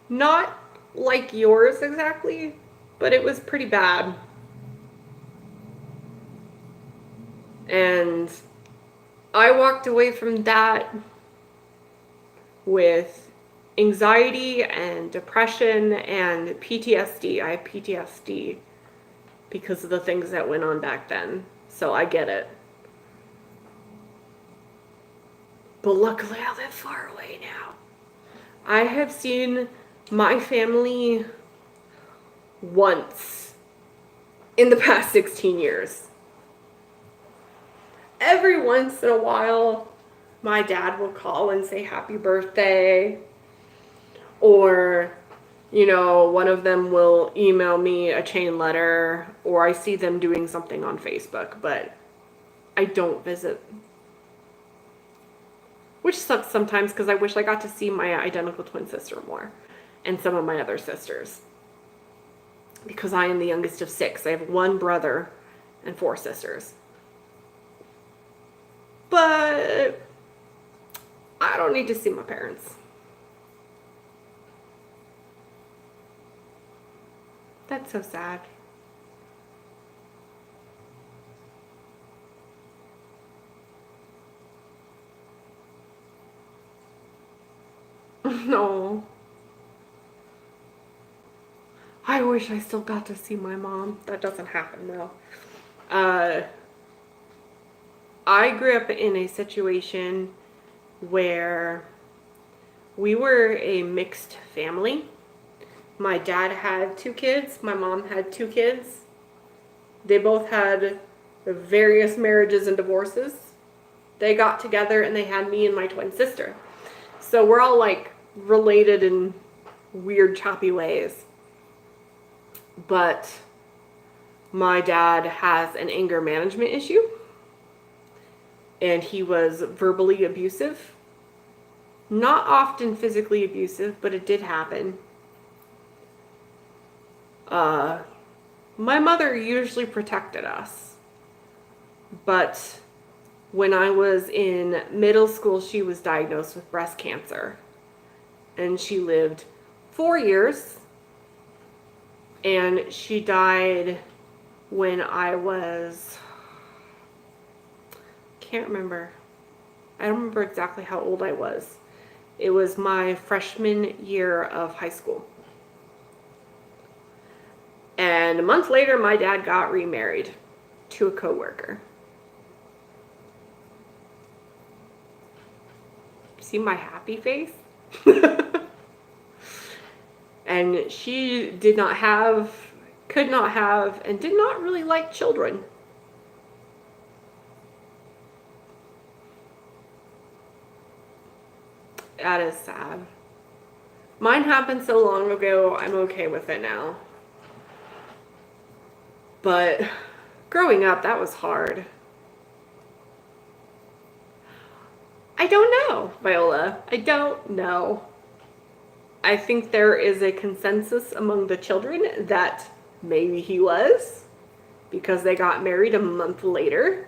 Not like yours exactly, but it was pretty bad. And I walked away from that with anxiety and depression and PTSD. I have PTSD. because of the things that went on back then. So I get it. But luckily I live far away now. I have seen my family once in the past 16 years. Every once in a while, my dad will call and say happy birthday. Or, one of them will email me a chain letter, or I see them doing something on Facebook, but I don't visit. Which sucks sometimes because I wish I got to see my identical twin sister more and some of my other sisters. Because I am the youngest of 6. I have 1 brother and 4 sisters. But I don't need to see my parents. That's so sad. No. I wish I still got to see my mom. That doesn't happen though. I grew up in a situation where we were a mixed family. My dad had 2 kids. My mom had 2 kids. They both had various marriages and divorces. They got together and they had me and my twin sister. So we're all like related in weird choppy ways. But my dad has an anger management issue. And he was verbally abusive. Not often physically abusive, but it did happen. My mother usually protected us. But when I was in middle school, she was diagnosed with breast cancer. And she lived 4 years. And she died when I was... can't remember. I don't remember exactly how old I was. It was my freshman year of high school. And a month later, my dad got remarried to a coworker. See my happy face? And she did not have, could not have, and did not really like children. That is sad. Mine happened so long ago, I'm okay with it now. But growing up, that was hard. I don't know, Viola. I don't know. I think there is a consensus among the children that maybe he was, because they got married a month later.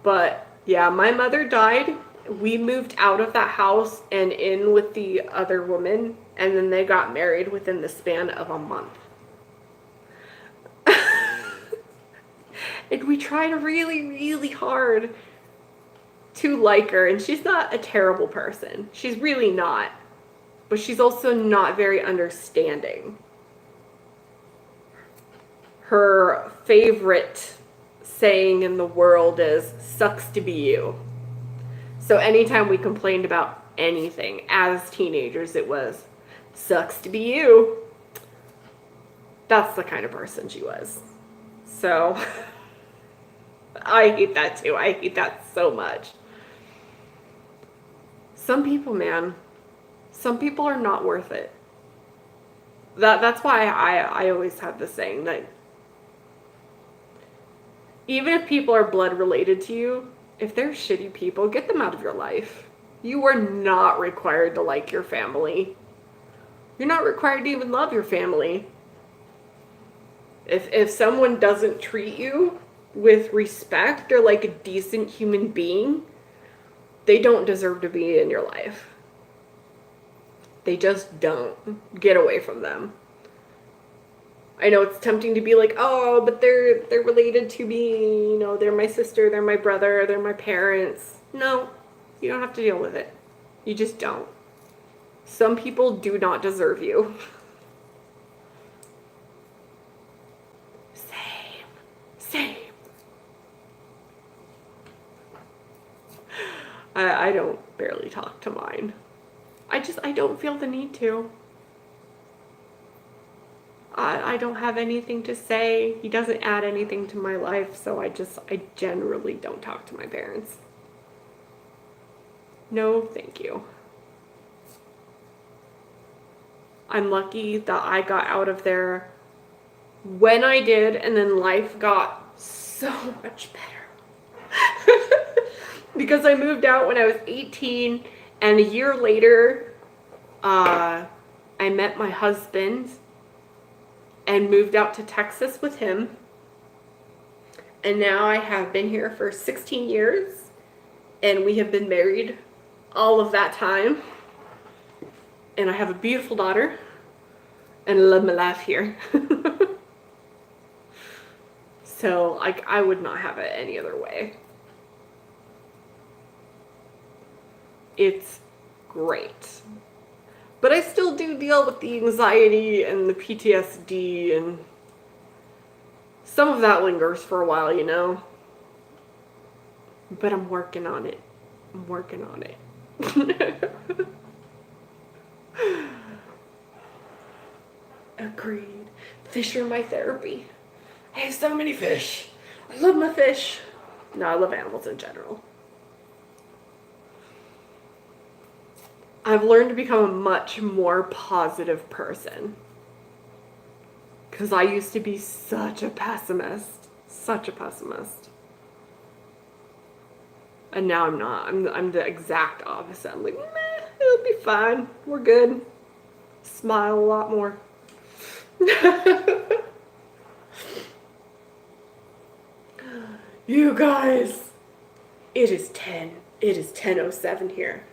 But yeah, my mother died. We moved out of that house and in with the other woman, and then they got married within the span of a month. And we tried really, really hard to like her, and she's not a terrible person. She's really not. But she's also not very understanding. Her favorite saying in the world is, "Sucks to be you." So anytime we complained about anything as teenagers, it was, "Sucks to be you." That's the kind of person she was. So I hate that too. I hate that so much. Some people, man, some people are not worth it. That's why I always have this saying that even if people are blood related to you, if they're shitty people, get them out of your life. You are not required to like your family. You're not required to even love your family. If someone doesn't treat you with respect or like a decent human being, they don't deserve to be in your life. They just don't. Get away from them. I know it's tempting to be like, oh, but they're related to me, they're my sister, they're my brother, they're my parents. No, you don't have to deal with it. You just don't. Some people do not deserve you. I don't barely talk to mine. I don't feel the need to. I don't have anything to say. He doesn't add anything to my life, so I generally don't talk to my parents. No, thank you. I'm lucky that I got out of there when I did, and then life got so much better. Because I moved out when I was 18, and a year later, I met my husband and moved out to Texas with him. And now I have been here for 16 years, and we have been married all of that time. And I have a beautiful daughter, and I love my life here. So I would not have it any other way. It's great. But I still do deal with the anxiety and the PTSD, and some of that lingers for a while, you know. But I'm working on it. I'm working on it. Agreed. Fish are my therapy. I have so many fish. I love my fish. No, I love animals in general. I've learned to become a much more positive person. Because I used to be such a pessimist. Such a pessimist. And now I'm not. I'm the exact opposite. I'm like, meh, it'll be fine. We're good. Smile a lot more. You guys, it is 10:07 here.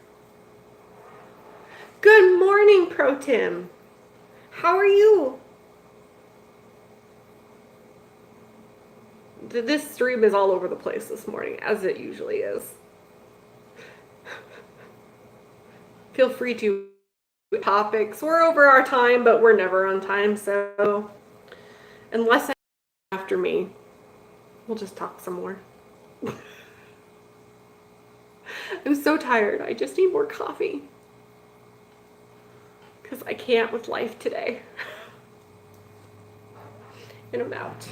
Good morning, Pro Tim. How are you? This stream is all over the place this morning, as it usually is. Feel free to topics. We're over our time, but we're never on time, so unless after me, we'll just talk some more. I'm so tired. I just need more coffee. Because I can't with life today. And I'm out.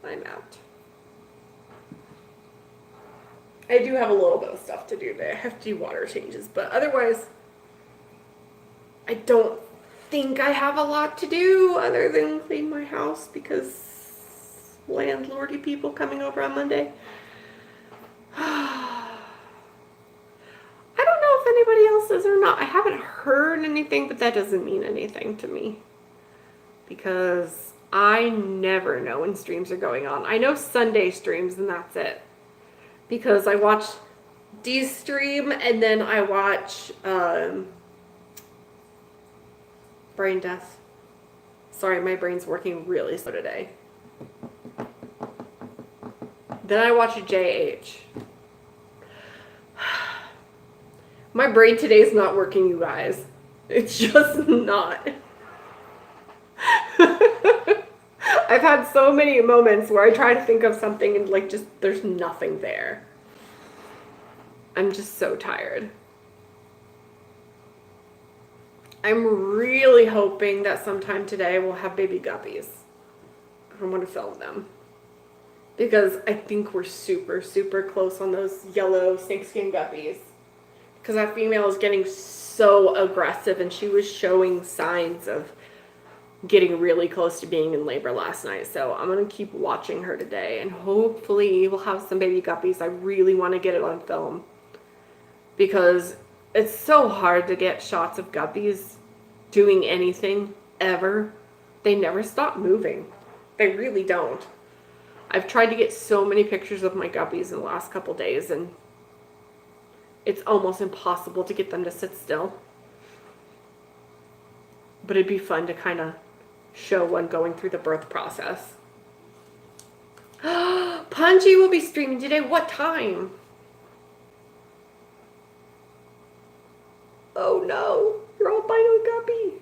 I'm out. I do have a little bit of stuff to do today. I have to do water changes, but otherwise, I don't think I have a lot to do other than clean my house because landlordy people coming over on Monday. I don't know if anybody else is or not. I haven't heard anything, but that doesn't mean anything to me because I never know when streams are going on. I know Sunday streams and that's it because I watch Dee's stream and then I watch Brain Death. Sorry, my brain's working really slow today. Then I watch JH. My brain today is not working, you guys. It's just not. I've had so many moments where I try to think of something and like just there's nothing there. I'm just so tired. I'm really hoping that sometime today we'll have baby guppies. I want to film them. Because I think we're super, super close on those yellow snakeskin guppies. Because that female is getting so aggressive and she was showing signs of getting really close to being in labor last night. So I'm going to keep watching her today and hopefully we'll have some baby guppies. I really want to get it on film. Because it's so hard to get shots of guppies doing anything ever. They never stop moving. They really don't. I've tried to get so many pictures of my guppies in the last couple days and it's almost impossible to get them to sit still. But it'd be fun to kind of show one going through the birth process. Punchy will be streaming today. What time? Oh no, your albino guppy.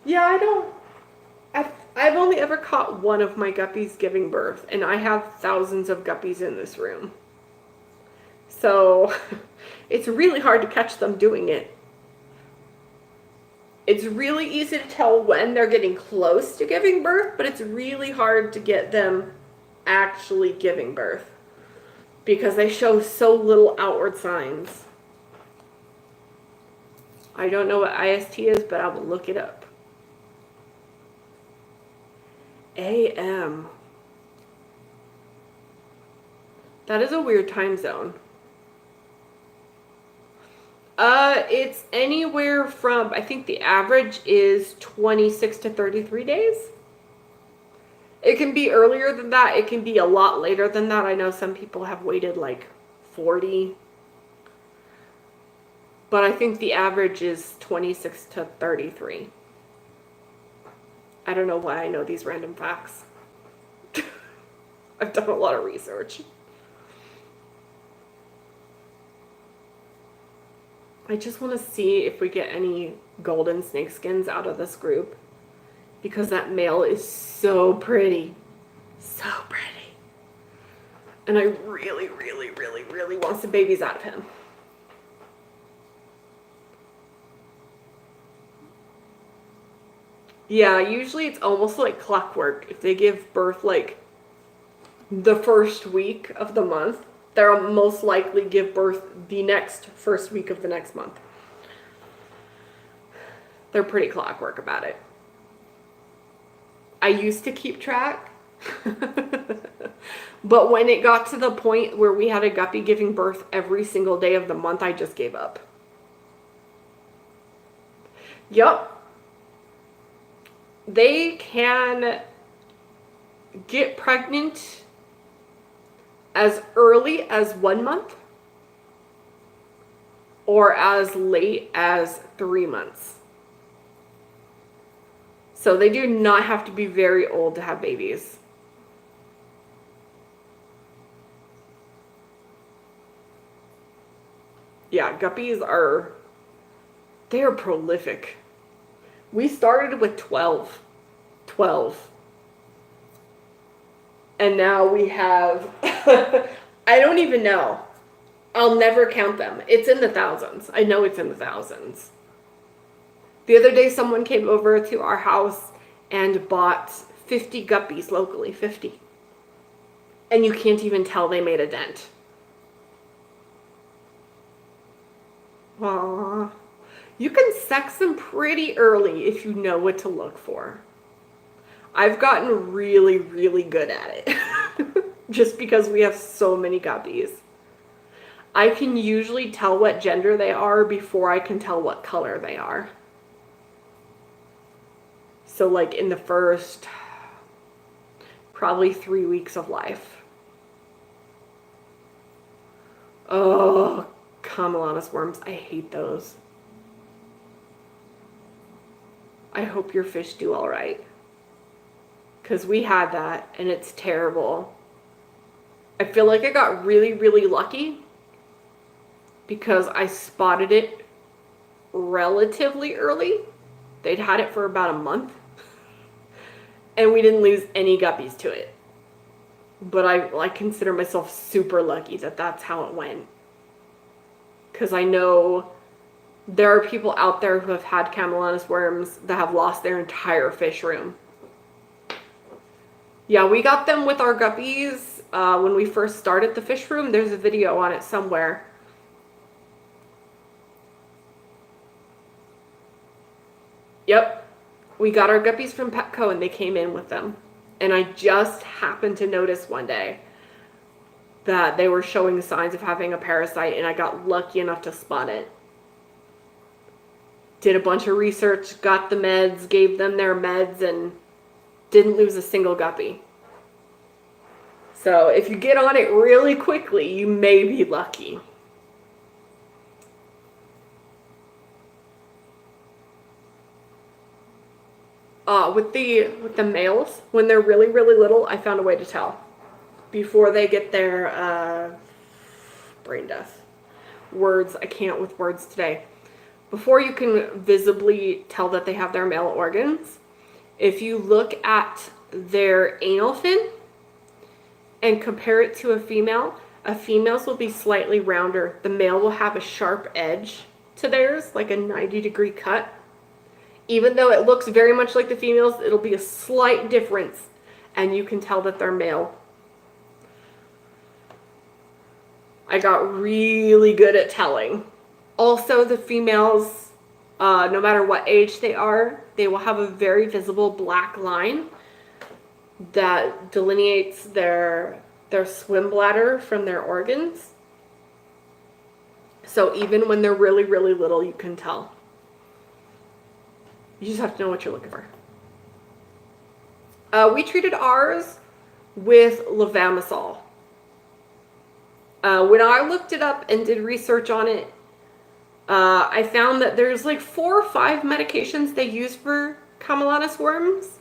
Yeah, I I've only ever caught one of my guppies giving birth, and I have thousands of guppies in this room. So it's really hard to catch them doing it. It's really easy to tell when they're getting close to giving birth, but it's really hard to get them actually giving birth because they show so little outward signs. I don't know what IST is, but I will look it up. AM. That is a weird time zone. It's anywhere from, I think the average is 26 to 33 days. It can be earlier than that. It can be a lot later than that. I know some people have waited like 40. But I think the average is 26 to 33. I don't know why I know these random facts. I've done a lot of research. I just want to see if we get any golden snakeskins out of this group. Because that male is so pretty. So pretty. And I really, really, really, really want some babies out of him. Yeah, usually it's almost like clockwork. If they give birth like the first week of the month, they'll most likely give birth the next first week of the next month. They're pretty clockwork about it. I used to keep track. But when it got to the point where we had a guppy giving birth every single day of the month, I just gave up. Yup. They can get pregnant as early as 1 month or as late as 3 months. So they do not have to be very old to have babies. Yeah, guppies are, they are prolific. We started with 12. And now we have, I don't even know. I'll never count them. It's in the thousands. I know it's in the thousands. The other day someone came over to our house and bought 50 guppies locally, 50. And you can't even tell they made a dent. Aww. You can sex them pretty early if you know what to look for. I've gotten really, really good at it. Just because we have so many guppies. I can usually tell what gender they are before I can tell what color they are. So like in the first probably 3 weeks of life. Oh, Camelonis worms. I hate those. I hope your fish do all right. Because we had that and it's terrible. I feel like I got really, really lucky because I spotted it relatively early. They'd had it for about a month. And we didn't lose any guppies to it. But I consider myself super lucky that that's how it went. Because I know there are people out there who have had Camelonis worms that have lost their entire fish room. Yeah, we got them with our guppies when we first started the fish room. There's a video on it somewhere. Yep. We got our guppies from Petco and they came in with them. And I just happened to notice one day that they were showing signs of having a parasite and I got lucky enough to spot it. Did a bunch of research, got the meds, gave them their meds, and didn't lose a single guppy. So if you get on it really quickly, you may be lucky. With the males, when they're really, really little, I found a way to tell. Before they get their brain death. Words, I can't with words today. Before you can visibly tell that they have their male organs, If you look at their anal fin and compare it to a female's will be slightly rounder. The male will have a sharp edge to theirs, like a 90-degree cut. Even though it looks very much like the female's, it'll be a slight difference, and you can tell that they're male. I got really good at telling. Also, the females, no matter what age they are, they will have a very visible black line that delineates their swim bladder from their organs. So even when they're really, really little, you can tell. You just have to know what you're looking for. We treated ours with levamisole. When I looked it up and did research on it, I found that there's like 4 or 5 medications they use for Camelottis worms,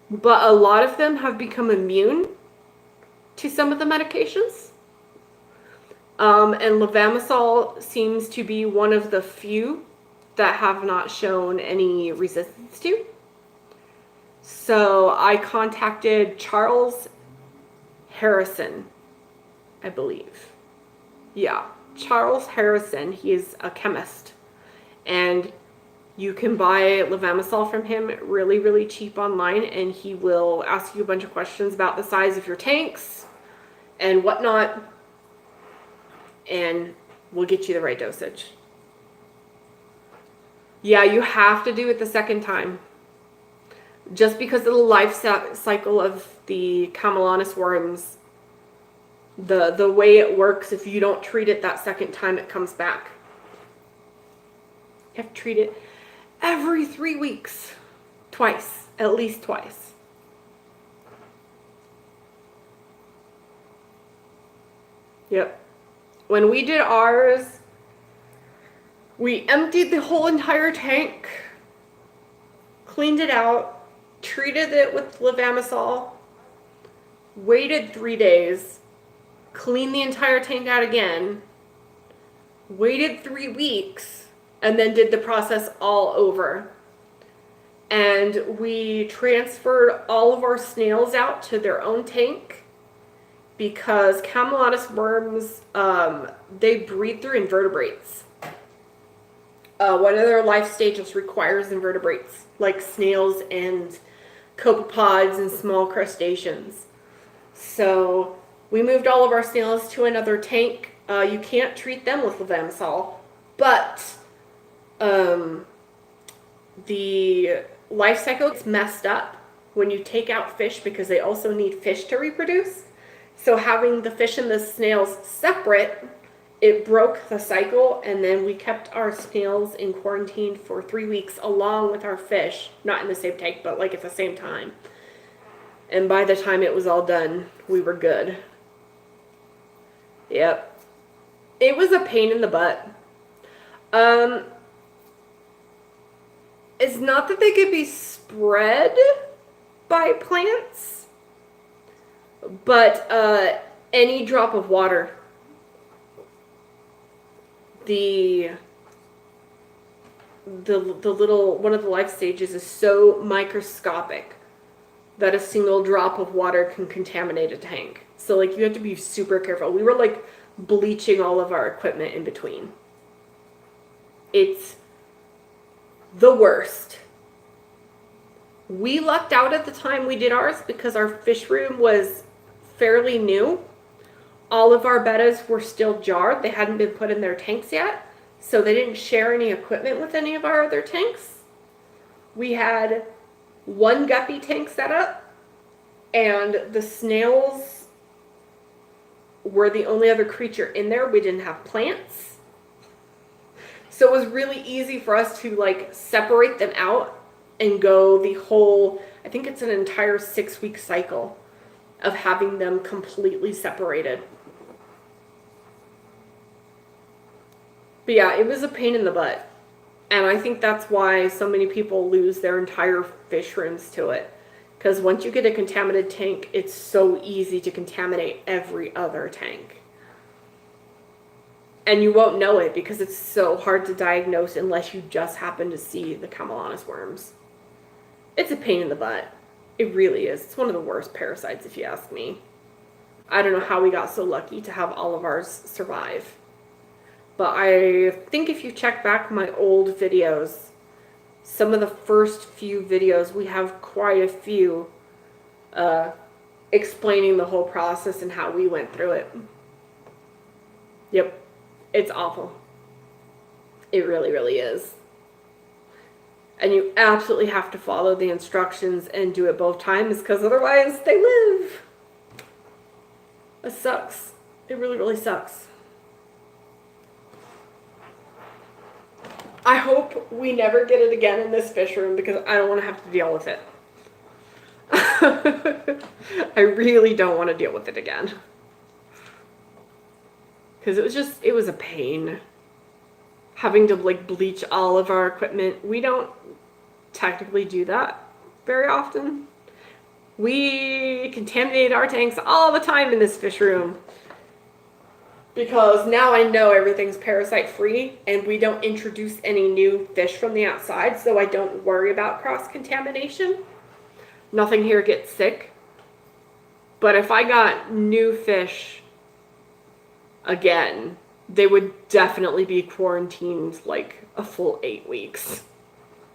but a lot of them have become immune to some of the medications. And levamisole seems to be one of the few that have not shown any resistance to. So I contacted Charles Harrison, I believe. Yeah, Charles Harrison. He is a chemist. And you can buy levamisole from him really, really cheap online, and he will ask you a bunch of questions about the size of your tanks and whatnot, and we'll get you the right dosage. Yeah, you have to do it the second time. Just because of the life cycle of the Camelottis worms, the way it works, if you don't treat it that second time, it comes back. You have to treat it every 3 weeks. Twice. At least twice. Yep. When we did ours, we emptied the whole entire tank, cleaned it out, treated it with levamisole, waited 3 days, cleaned the entire tank out again, waited 3 weeks, and then did the process all over. And we transferred all of our snails out to their own tank because Camelottis worms, they breed through invertebrates. One of their life stages requires invertebrates, like snails and copepods and small crustaceans. So we moved all of our snails to another tank. You can't treat them with levamisole, but the life cycle gets messed up when you take out fish because they also need fish to reproduce. So having the fish and the snails separate, it broke the cycle, and then we kept our snails in quarantine for 3 weeks along with our fish, not in the same tank, but like at the same time. And by the time it was all done, we were good. Yep. It was a pain in the butt. It's not that they could be spread by plants, but any drop of water. The little, one of the life stages is so microscopic that a single drop of water can contaminate a tank. So like you have to be super careful. We were like bleaching all of our equipment in between. It's the worst. We lucked out at the time we did ours because our fish room was fairly new. All of our bettas were still jarred. They hadn't been put in their tanks yet, so they didn't share any equipment with any of our other tanks. We had 1 guppy tank set up, and the snails were the only other creature in there. We didn't have plants. So it was really easy for us to like separate them out and go the whole, I think it's an entire 6-week cycle of having them completely separated. But yeah, it was a pain in the butt. And I think that's why so many people lose their entire fish rooms to it. Because once you get a contaminated tank, it's so easy to contaminate every other tank. And you won't know it because it's so hard to diagnose unless you just happen to see the Camelottis worms. It's a pain in the butt. It really is. It's one of the worst parasites, if you ask me. I don't know how we got so lucky to have all of ours survive. But I think if you check back my old videos, some of the first few videos, we have quite a few explaining the whole process and how we went through it. Yep, it's awful. It really, really is. And you absolutely have to follow the instructions and do it both times, because otherwise they live. It sucks. It really, really sucks. I hope we never get it again in this fish room, because I don't want to have to deal with it. I really don't want to deal with it again. Because it was a pain. Having to like bleach all of our equipment. We don't technically do that very often. We contaminate our tanks all the time in this fish room. Because now I know everything's parasite free and we don't introduce any new fish from the outside, so I don't worry about cross-contamination. Nothing here gets sick. But if I got new fish again, they would definitely be quarantined like a full 8 weeks.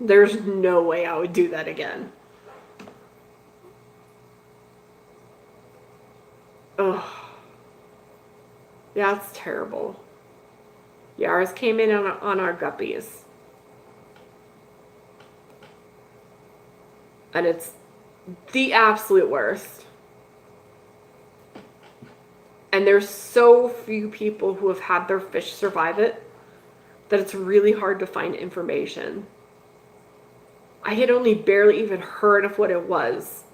There's no way I would do that again. Ugh. Yeah, it's terrible. Yeah, ours came in on our guppies. And it's the absolute worst. And there's so few people who have had their fish survive it that it's really hard to find information. I had only barely even heard of what it was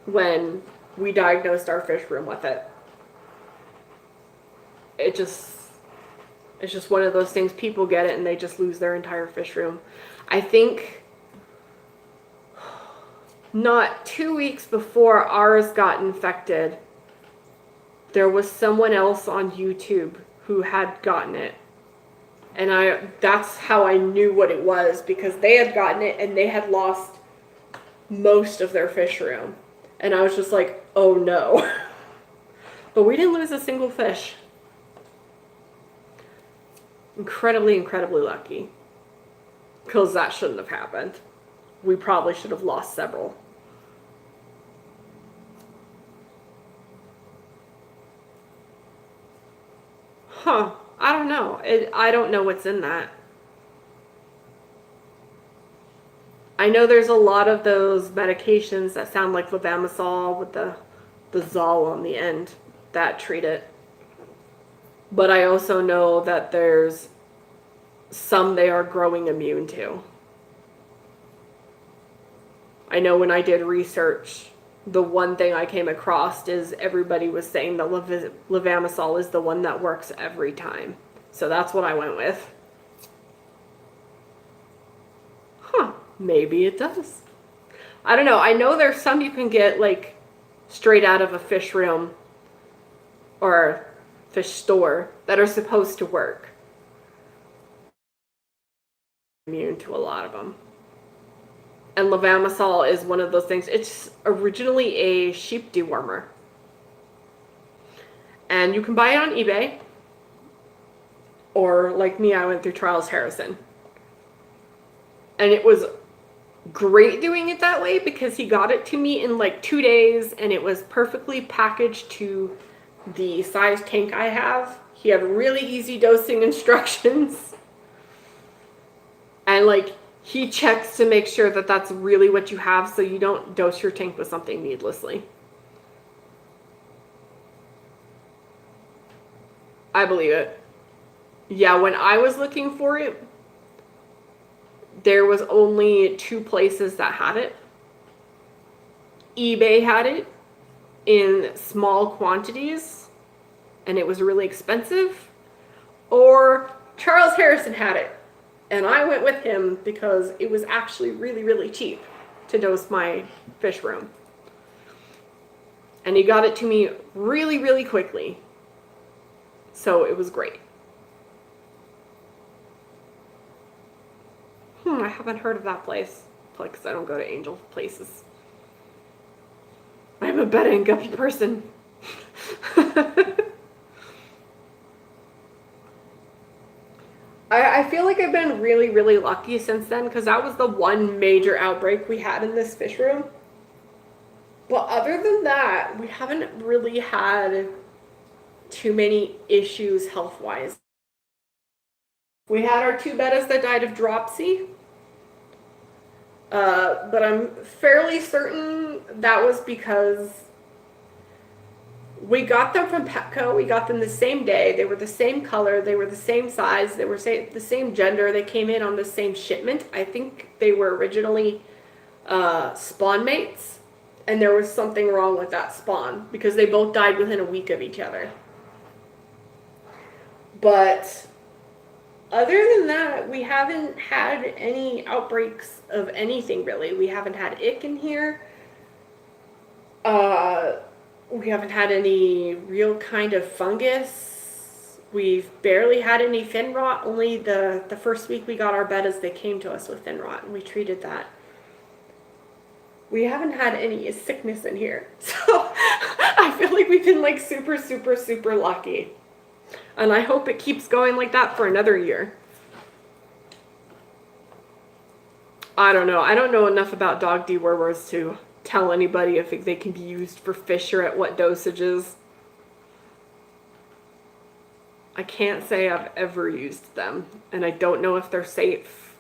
when we diagnosed our fish room with it. It's just one of those things, people get it and they just lose their entire fish room. I think not 2 weeks before ours got infected, there was someone else on YouTube who had gotten it. And that's how I knew what it was, because they had gotten it and they had lost most of their fish room. And I was just like, oh no. But we didn't lose a single fish. Incredibly, incredibly lucky. Because that shouldn't have happened. We probably should have lost several. Huh. I don't know. I don't know what's in that. I know there's a lot of those medications that sound like levamisole with the zol on the end that treat it. But I also know that there's some they are growing immune to. I know when I did research, the one thing I came across is everybody was saying that levamisole is the one that works every time. So that's what I went with. Huh, maybe it does. I don't know. I know there's some you can get like straight out of a fish room or fish store that are supposed to work. Immune to a lot of them. And levamisole is one of those things. It's originally a sheep dewormer. And you can buy it on eBay. Or like me, I went through Charles Harrison. And it was great doing it that way because he got it to me in like 2 days and it was perfectly packaged to the size tank I have. He had really easy dosing instructions. And like, he checks to make sure that that's really what you have so you don't dose your tank with something needlessly. I believe it. Yeah, when I was looking for it, there was only 2 places that had it. eBay had it in small quantities, and it was really expensive. Or Charles Harrison had it. And I went with him because it was actually really, really cheap to dose my fish room. And he got it to me really, really quickly. So it was great. I haven't heard of that place. because I don't go to angel places. I'm a betta and guppy person. I feel like I've been really, really lucky since then, because that was the one major outbreak we had in this fish room. But other than that, we haven't really had too many issues health-wise. We had our 2 bettas that died of dropsy. But I'm fairly certain that was because we got them from Petco. We got them the same day. They were the same color. They were the same size. They were the same gender. They came in on the same shipment. I think they were originally spawn mates. And there was something wrong with that spawn because they both died within a week of each other. But other than that, we haven't had any outbreaks of anything really. We haven't had ick in here. We haven't had any real kind of fungus. We've barely had any fin rot. Only the first week we got our bettas, they came to us with fin rot, and we treated that. We haven't had any sickness in here. So I feel like we've been like super, super, super lucky. And I hope it keeps going like that for another year. I don't know. I don't know enough about dog dewormers to tell anybody if they can be used for fish or at what dosages. I can't say I've ever used them, and I don't know if they're safe.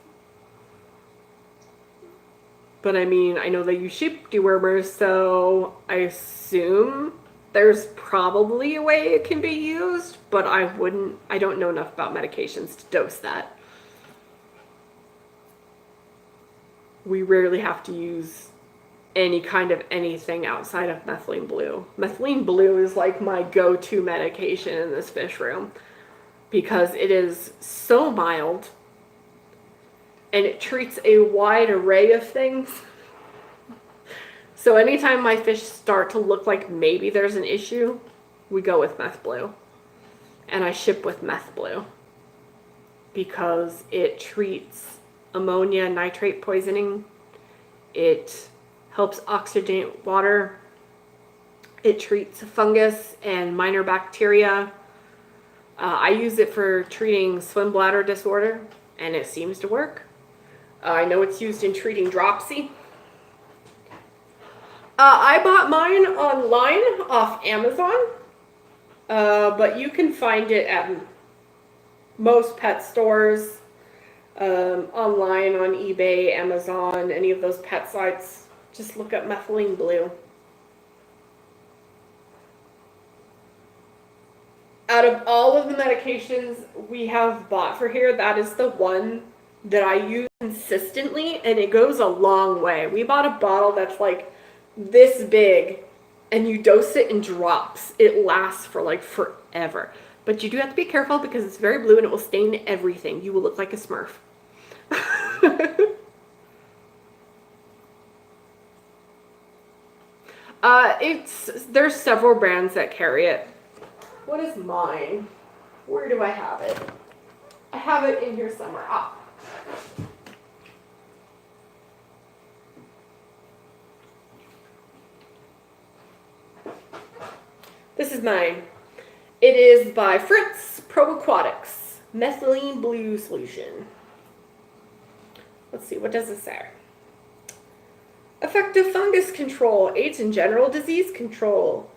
But I mean, I know they use sheep dewormers, so I assume there's probably a way it can be used, but I don't know enough about medications to dose that. We rarely have to use any kind of anything outside of methylene blue. Methylene blue is like my go-to medication in this fish room because it is so mild and it treats a wide array of things. So anytime my fish start to look like maybe there's an issue, we go with meth blue. And I ship with meth blue because it treats ammonia nitrate poisoning. It helps oxygenate water. It treats fungus and minor bacteria. I use it for treating swim bladder disorder, and it seems to work. I know it's used in treating dropsy. I bought mine online off Amazon, but you can find it at most pet stores, online on eBay, Amazon, any of those pet sites. Just look up methylene blue. Out of all of the medications we have bought for here, that is the one that I use consistently, and it goes a long way. We bought a bottle that's like this big, and you dose it in drops. It lasts for like forever. But you do have to be careful because it's very blue and it will stain everything. You will look like a Smurf. There's several brands that carry it. What is mine? Where do I have it? I have it in here somewhere. Ah. This is mine. It is by Fritz Pro Aquatics Methylene Blue Solution. Let's see, what does it say? Effective fungus control, aids in general disease control.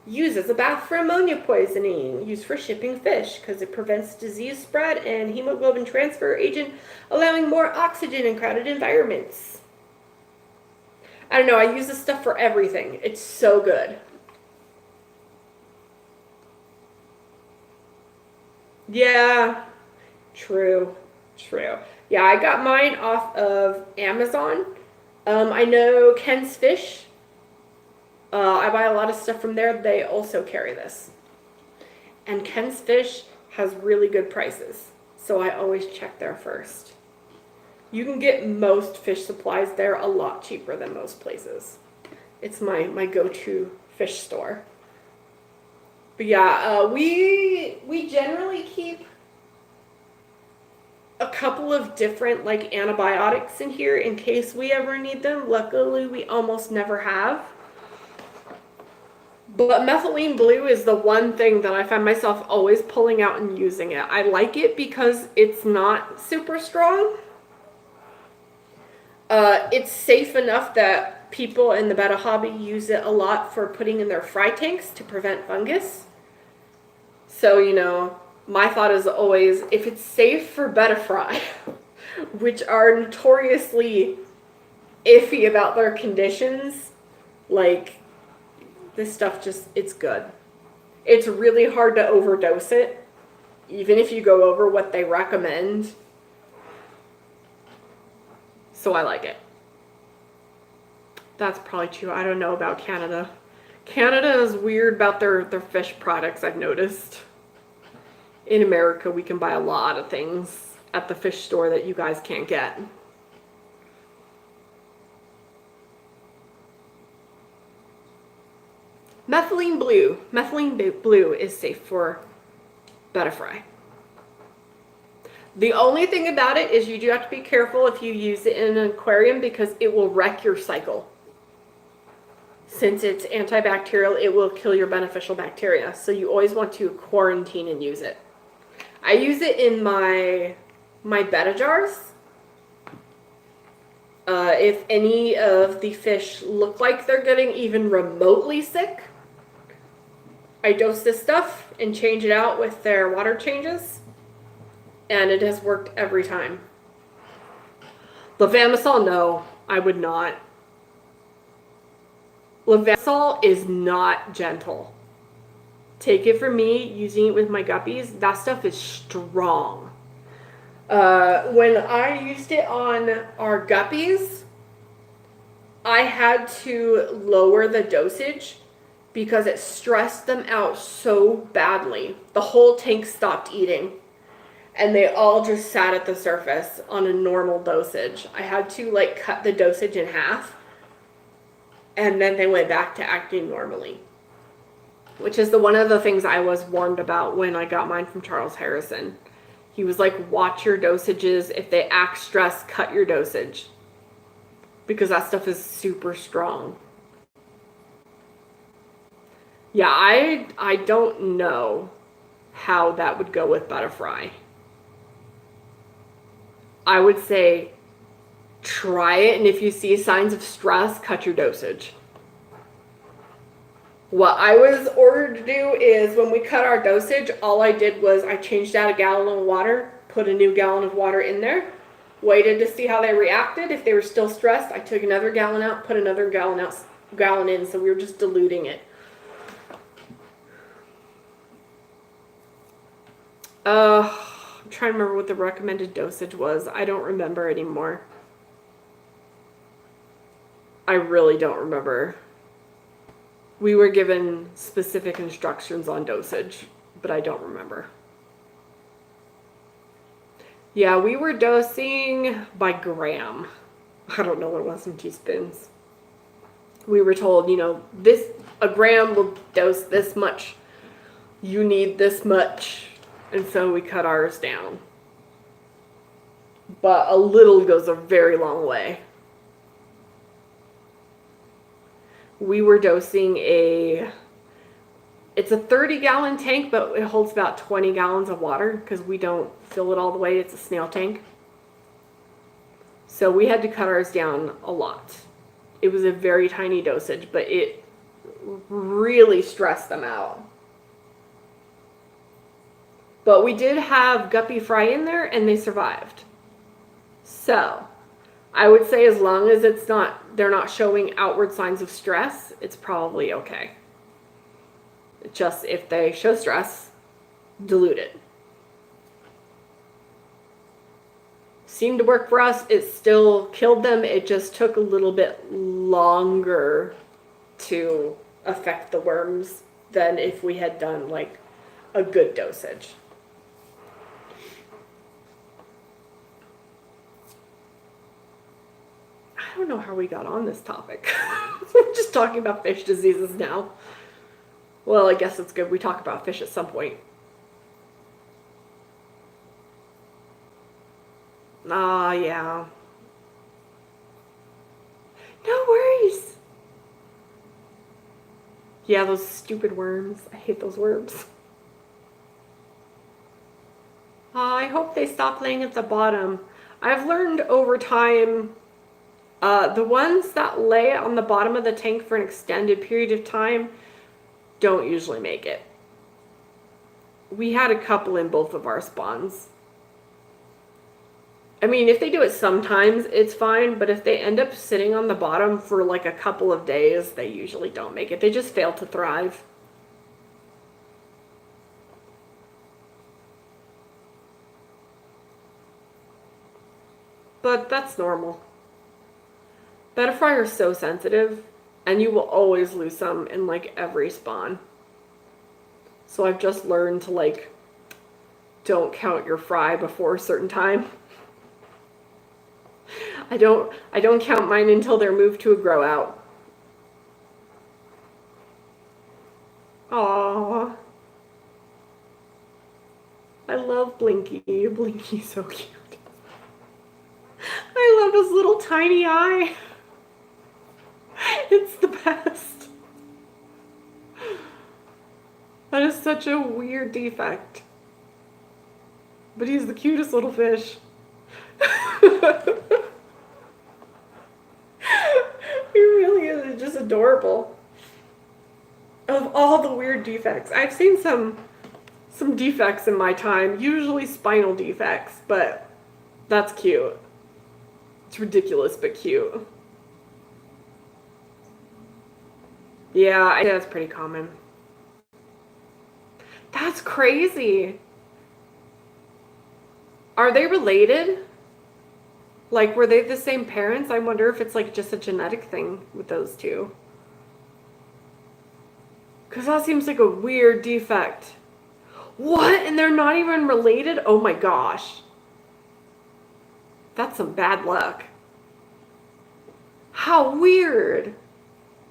Used as a bath for ammonia poisoning. Used for shipping fish because it prevents disease spread and hemoglobin transfer agent, allowing more oxygen in crowded environments. I don't know, I use this stuff for everything. It's so good. Yeah, true. Yeah, I got mine off of Amazon. I know Ken's Fish. I buy a lot of stuff from there. They also carry this. And Ken's Fish has really good prices. So I always check there first. You can get most fish supplies there a lot cheaper than most places. It's my go-to fish store. But yeah, we generally keep a couple of different like antibiotics in here in case we ever need them. Luckily, we almost never have. But methylene blue is the one thing that I find myself always pulling out and using it. I like it because it's not super strong. It's safe enough that people in the betta hobby use it a lot for putting in their fry tanks to prevent fungus. So, you know, my thought is always, if it's safe for betta fry, which are notoriously iffy about their conditions, like, this stuff just, it's good. It's really hard to overdose it, even if you go over what they recommend. So I like it. That's probably true. I don't know about Canada. Canada is weird about their fish products, I've noticed. In America, we can buy a lot of things at the fish store that you guys can't get. Methylene blue. Methylene blue is safe for betta fry. The only thing about it is you do have to be careful if you use it in an aquarium because it will wreck your cycle. Since it's antibacterial, it will kill your beneficial bacteria. So you always want to quarantine and use it. I use it in my betta jars. If any of the fish look like they're getting even remotely sick, I dose this stuff and change it out with their water changes. And it has worked every time. Levamisole, no, I would not. Levamisole is not gentle. Take it from me, using it with my guppies, that stuff is strong. When I used it on our guppies, I had to lower the dosage because it stressed them out so badly. The whole tank stopped eating. And they all just sat at the surface on a normal dosage. I had to like cut the dosage in half. And then they went back to acting normally. Which is one of the things I was warned about when I got mine from Charles Harrison. He was like, watch your dosages. If they act stressed, cut your dosage. Because that stuff is super strong. Yeah, I don't know how that would go with betta fry. I would say try it, and if you see signs of stress, cut your dosage. What I was ordered to do is when we cut our dosage, all I did was I changed out a gallon of water, put a new gallon of water in there, waited to see how they reacted. If they were still stressed, I took another gallon out, put another gallon in, so we were just diluting it. I'm trying to remember what the recommended dosage was. I don't remember anymore. I really don't remember. We were given specific instructions on dosage, but I don't remember. Yeah, we were dosing by gram. I don't know what it was in teaspoons. We were told, you know, a gram will dose this much. You need this much. And so we cut ours down. But a little goes a very long way. We were dosing it's a 30-gallon tank, but it holds about 20 gallons of water because we don't fill it all the way. It's a snail tank. So we had to cut ours down a lot. It was a very tiny dosage, but it really stressed them out. But we did have guppy fry in there, and they survived. So, I would say as long as they're not showing outward signs of stress, it's probably okay. Just if they show stress, dilute it. Seemed to work for us. It still killed them. It just took a little bit longer to affect the worms than if we had done like a good dosage. I don't know how we got on this topic. We're just talking about fish diseases now. Well, I guess it's good we talk about fish at some point. Ah, yeah. No worries. Yeah, those stupid worms. I hate those worms. I hope they stop laying at the bottom. I've learned over time, the ones that lay on the bottom of the tank for an extended period of time don't usually make it. We had a couple in both of our spawns. I mean, if they do it sometimes, it's fine, but if they end up sitting on the bottom for like a couple of days, they usually don't make it. They just fail to thrive. But that's normal. Butterfly are so sensitive, and you will always lose some in like every spawn. So I've just learned to like, don't count your fry before a certain time. I don't count mine until they're moved to a grow out. Aww. I love Blinky. Blinky's so cute. I love his little tiny eye. It's the best. That is such a weird defect. But he's the cutest little fish. He really is just adorable. Of all the weird defects, I've seen some defects in my time, usually spinal defects, but that's cute. It's ridiculous but cute. Yeah, I think that's pretty common. That's crazy. Are they related? Like, were they the same parents? I wonder if it's like just a genetic thing with those two. Because that seems like a weird defect. What? And they're not even related? Oh my gosh. That's some bad luck. How weird.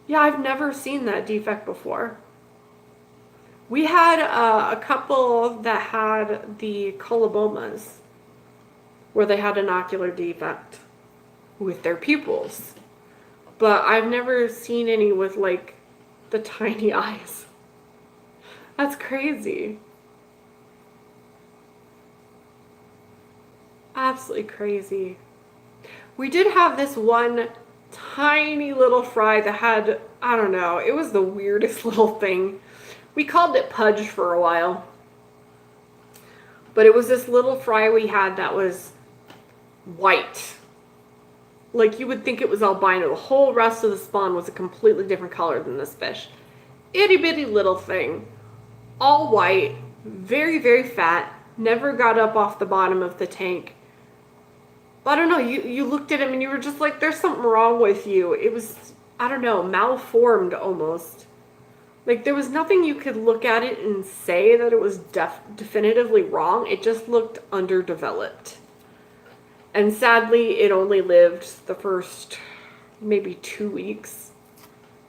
Yeah, I've never seen that defect before. We had a couple that had the colobomas, where they had an ocular defect with their pupils. But I've never seen any with like the tiny eyes. That's crazy. Absolutely crazy. We did have this one tiny little fry that had, I don't know, it was the weirdest little thing. We called it Pudge for a while. But it was this little fry we had that was white. Like you would think it was albino. The whole rest of the spawn was a completely different color than this fish. Itty bitty little thing. All white, very, very fat, never got up off the bottom of the tank. I don't know, you looked at him and you were just like, there's something wrong with you. It was, I don't know, malformed almost. Like, there was nothing you could look at it and say that it was definitively wrong. It just looked underdeveloped. And sadly, it only lived the first maybe 2 weeks.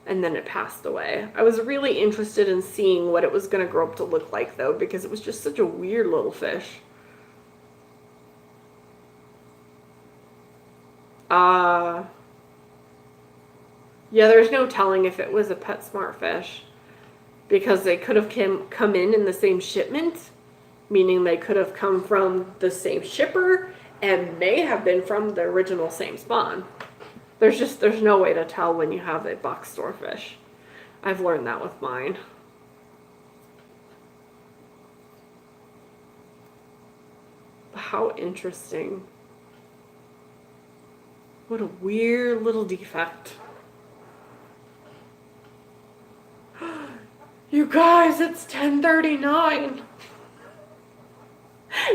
And then it passed away. I was really interested in seeing what it was going to grow up to look like, though, because it was just such a weird little fish. Yeah, there's no telling if it was a PetSmart fish, because they could have come in the same shipment, meaning they could have come from the same shipper and may have been from the original same spawn. There's no way to tell when you have a box store fish. I've learned that with mine. How interesting. What a weird little defect. You guys, it's 10:39.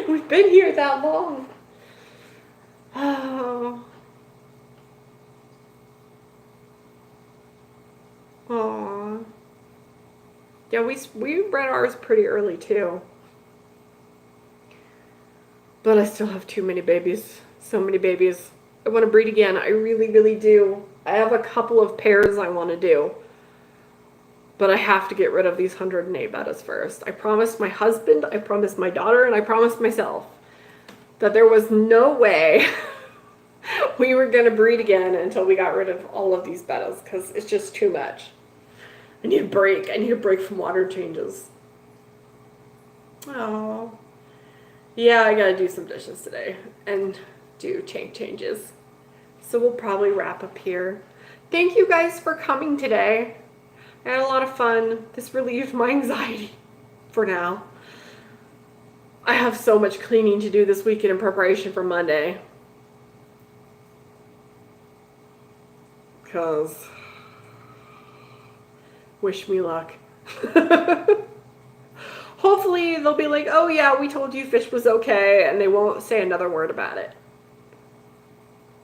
We've been here that long. Oh. Aw. Yeah, we bred ours pretty early too. But I still have too many babies. So many babies. I want to breed again. I really, really do. I have a couple of pairs I want to do. But I have to get rid of these 108 bettas first. I promised my husband, I promised my daughter, and I promised myself. that there was no way we were going to breed again until we got rid of all of these bettas because it's just too much. I need a break. I need a break from water changes. Oh. Yeah, I gotta do some dishes today and do tank changes. So we'll probably wrap up here. Thank you guys for coming today. I had a lot of fun. This relieved my anxiety for now. I have so much cleaning to do this weekend in preparation for Monday. Because wish me luck. Hopefully they'll be like, oh yeah, we told you fish was okay, and they won't say another word about it.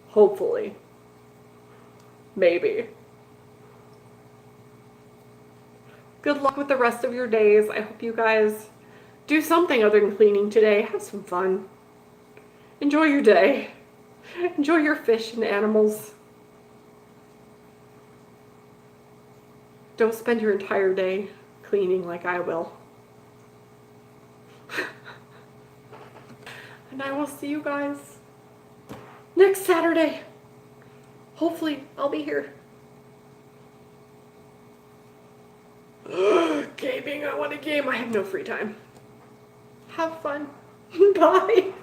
Hopefully. Maybe. Good luck with the rest of your days. I hope you guys do something other than cleaning today. Have some fun. Enjoy your day. Enjoy your fish and animals. Don't spend your entire day cleaning like I will. And I will see you guys next Saturday. Hopefully, I'll be here. Gaming, I want a game. I have no free time. Have fun. Bye.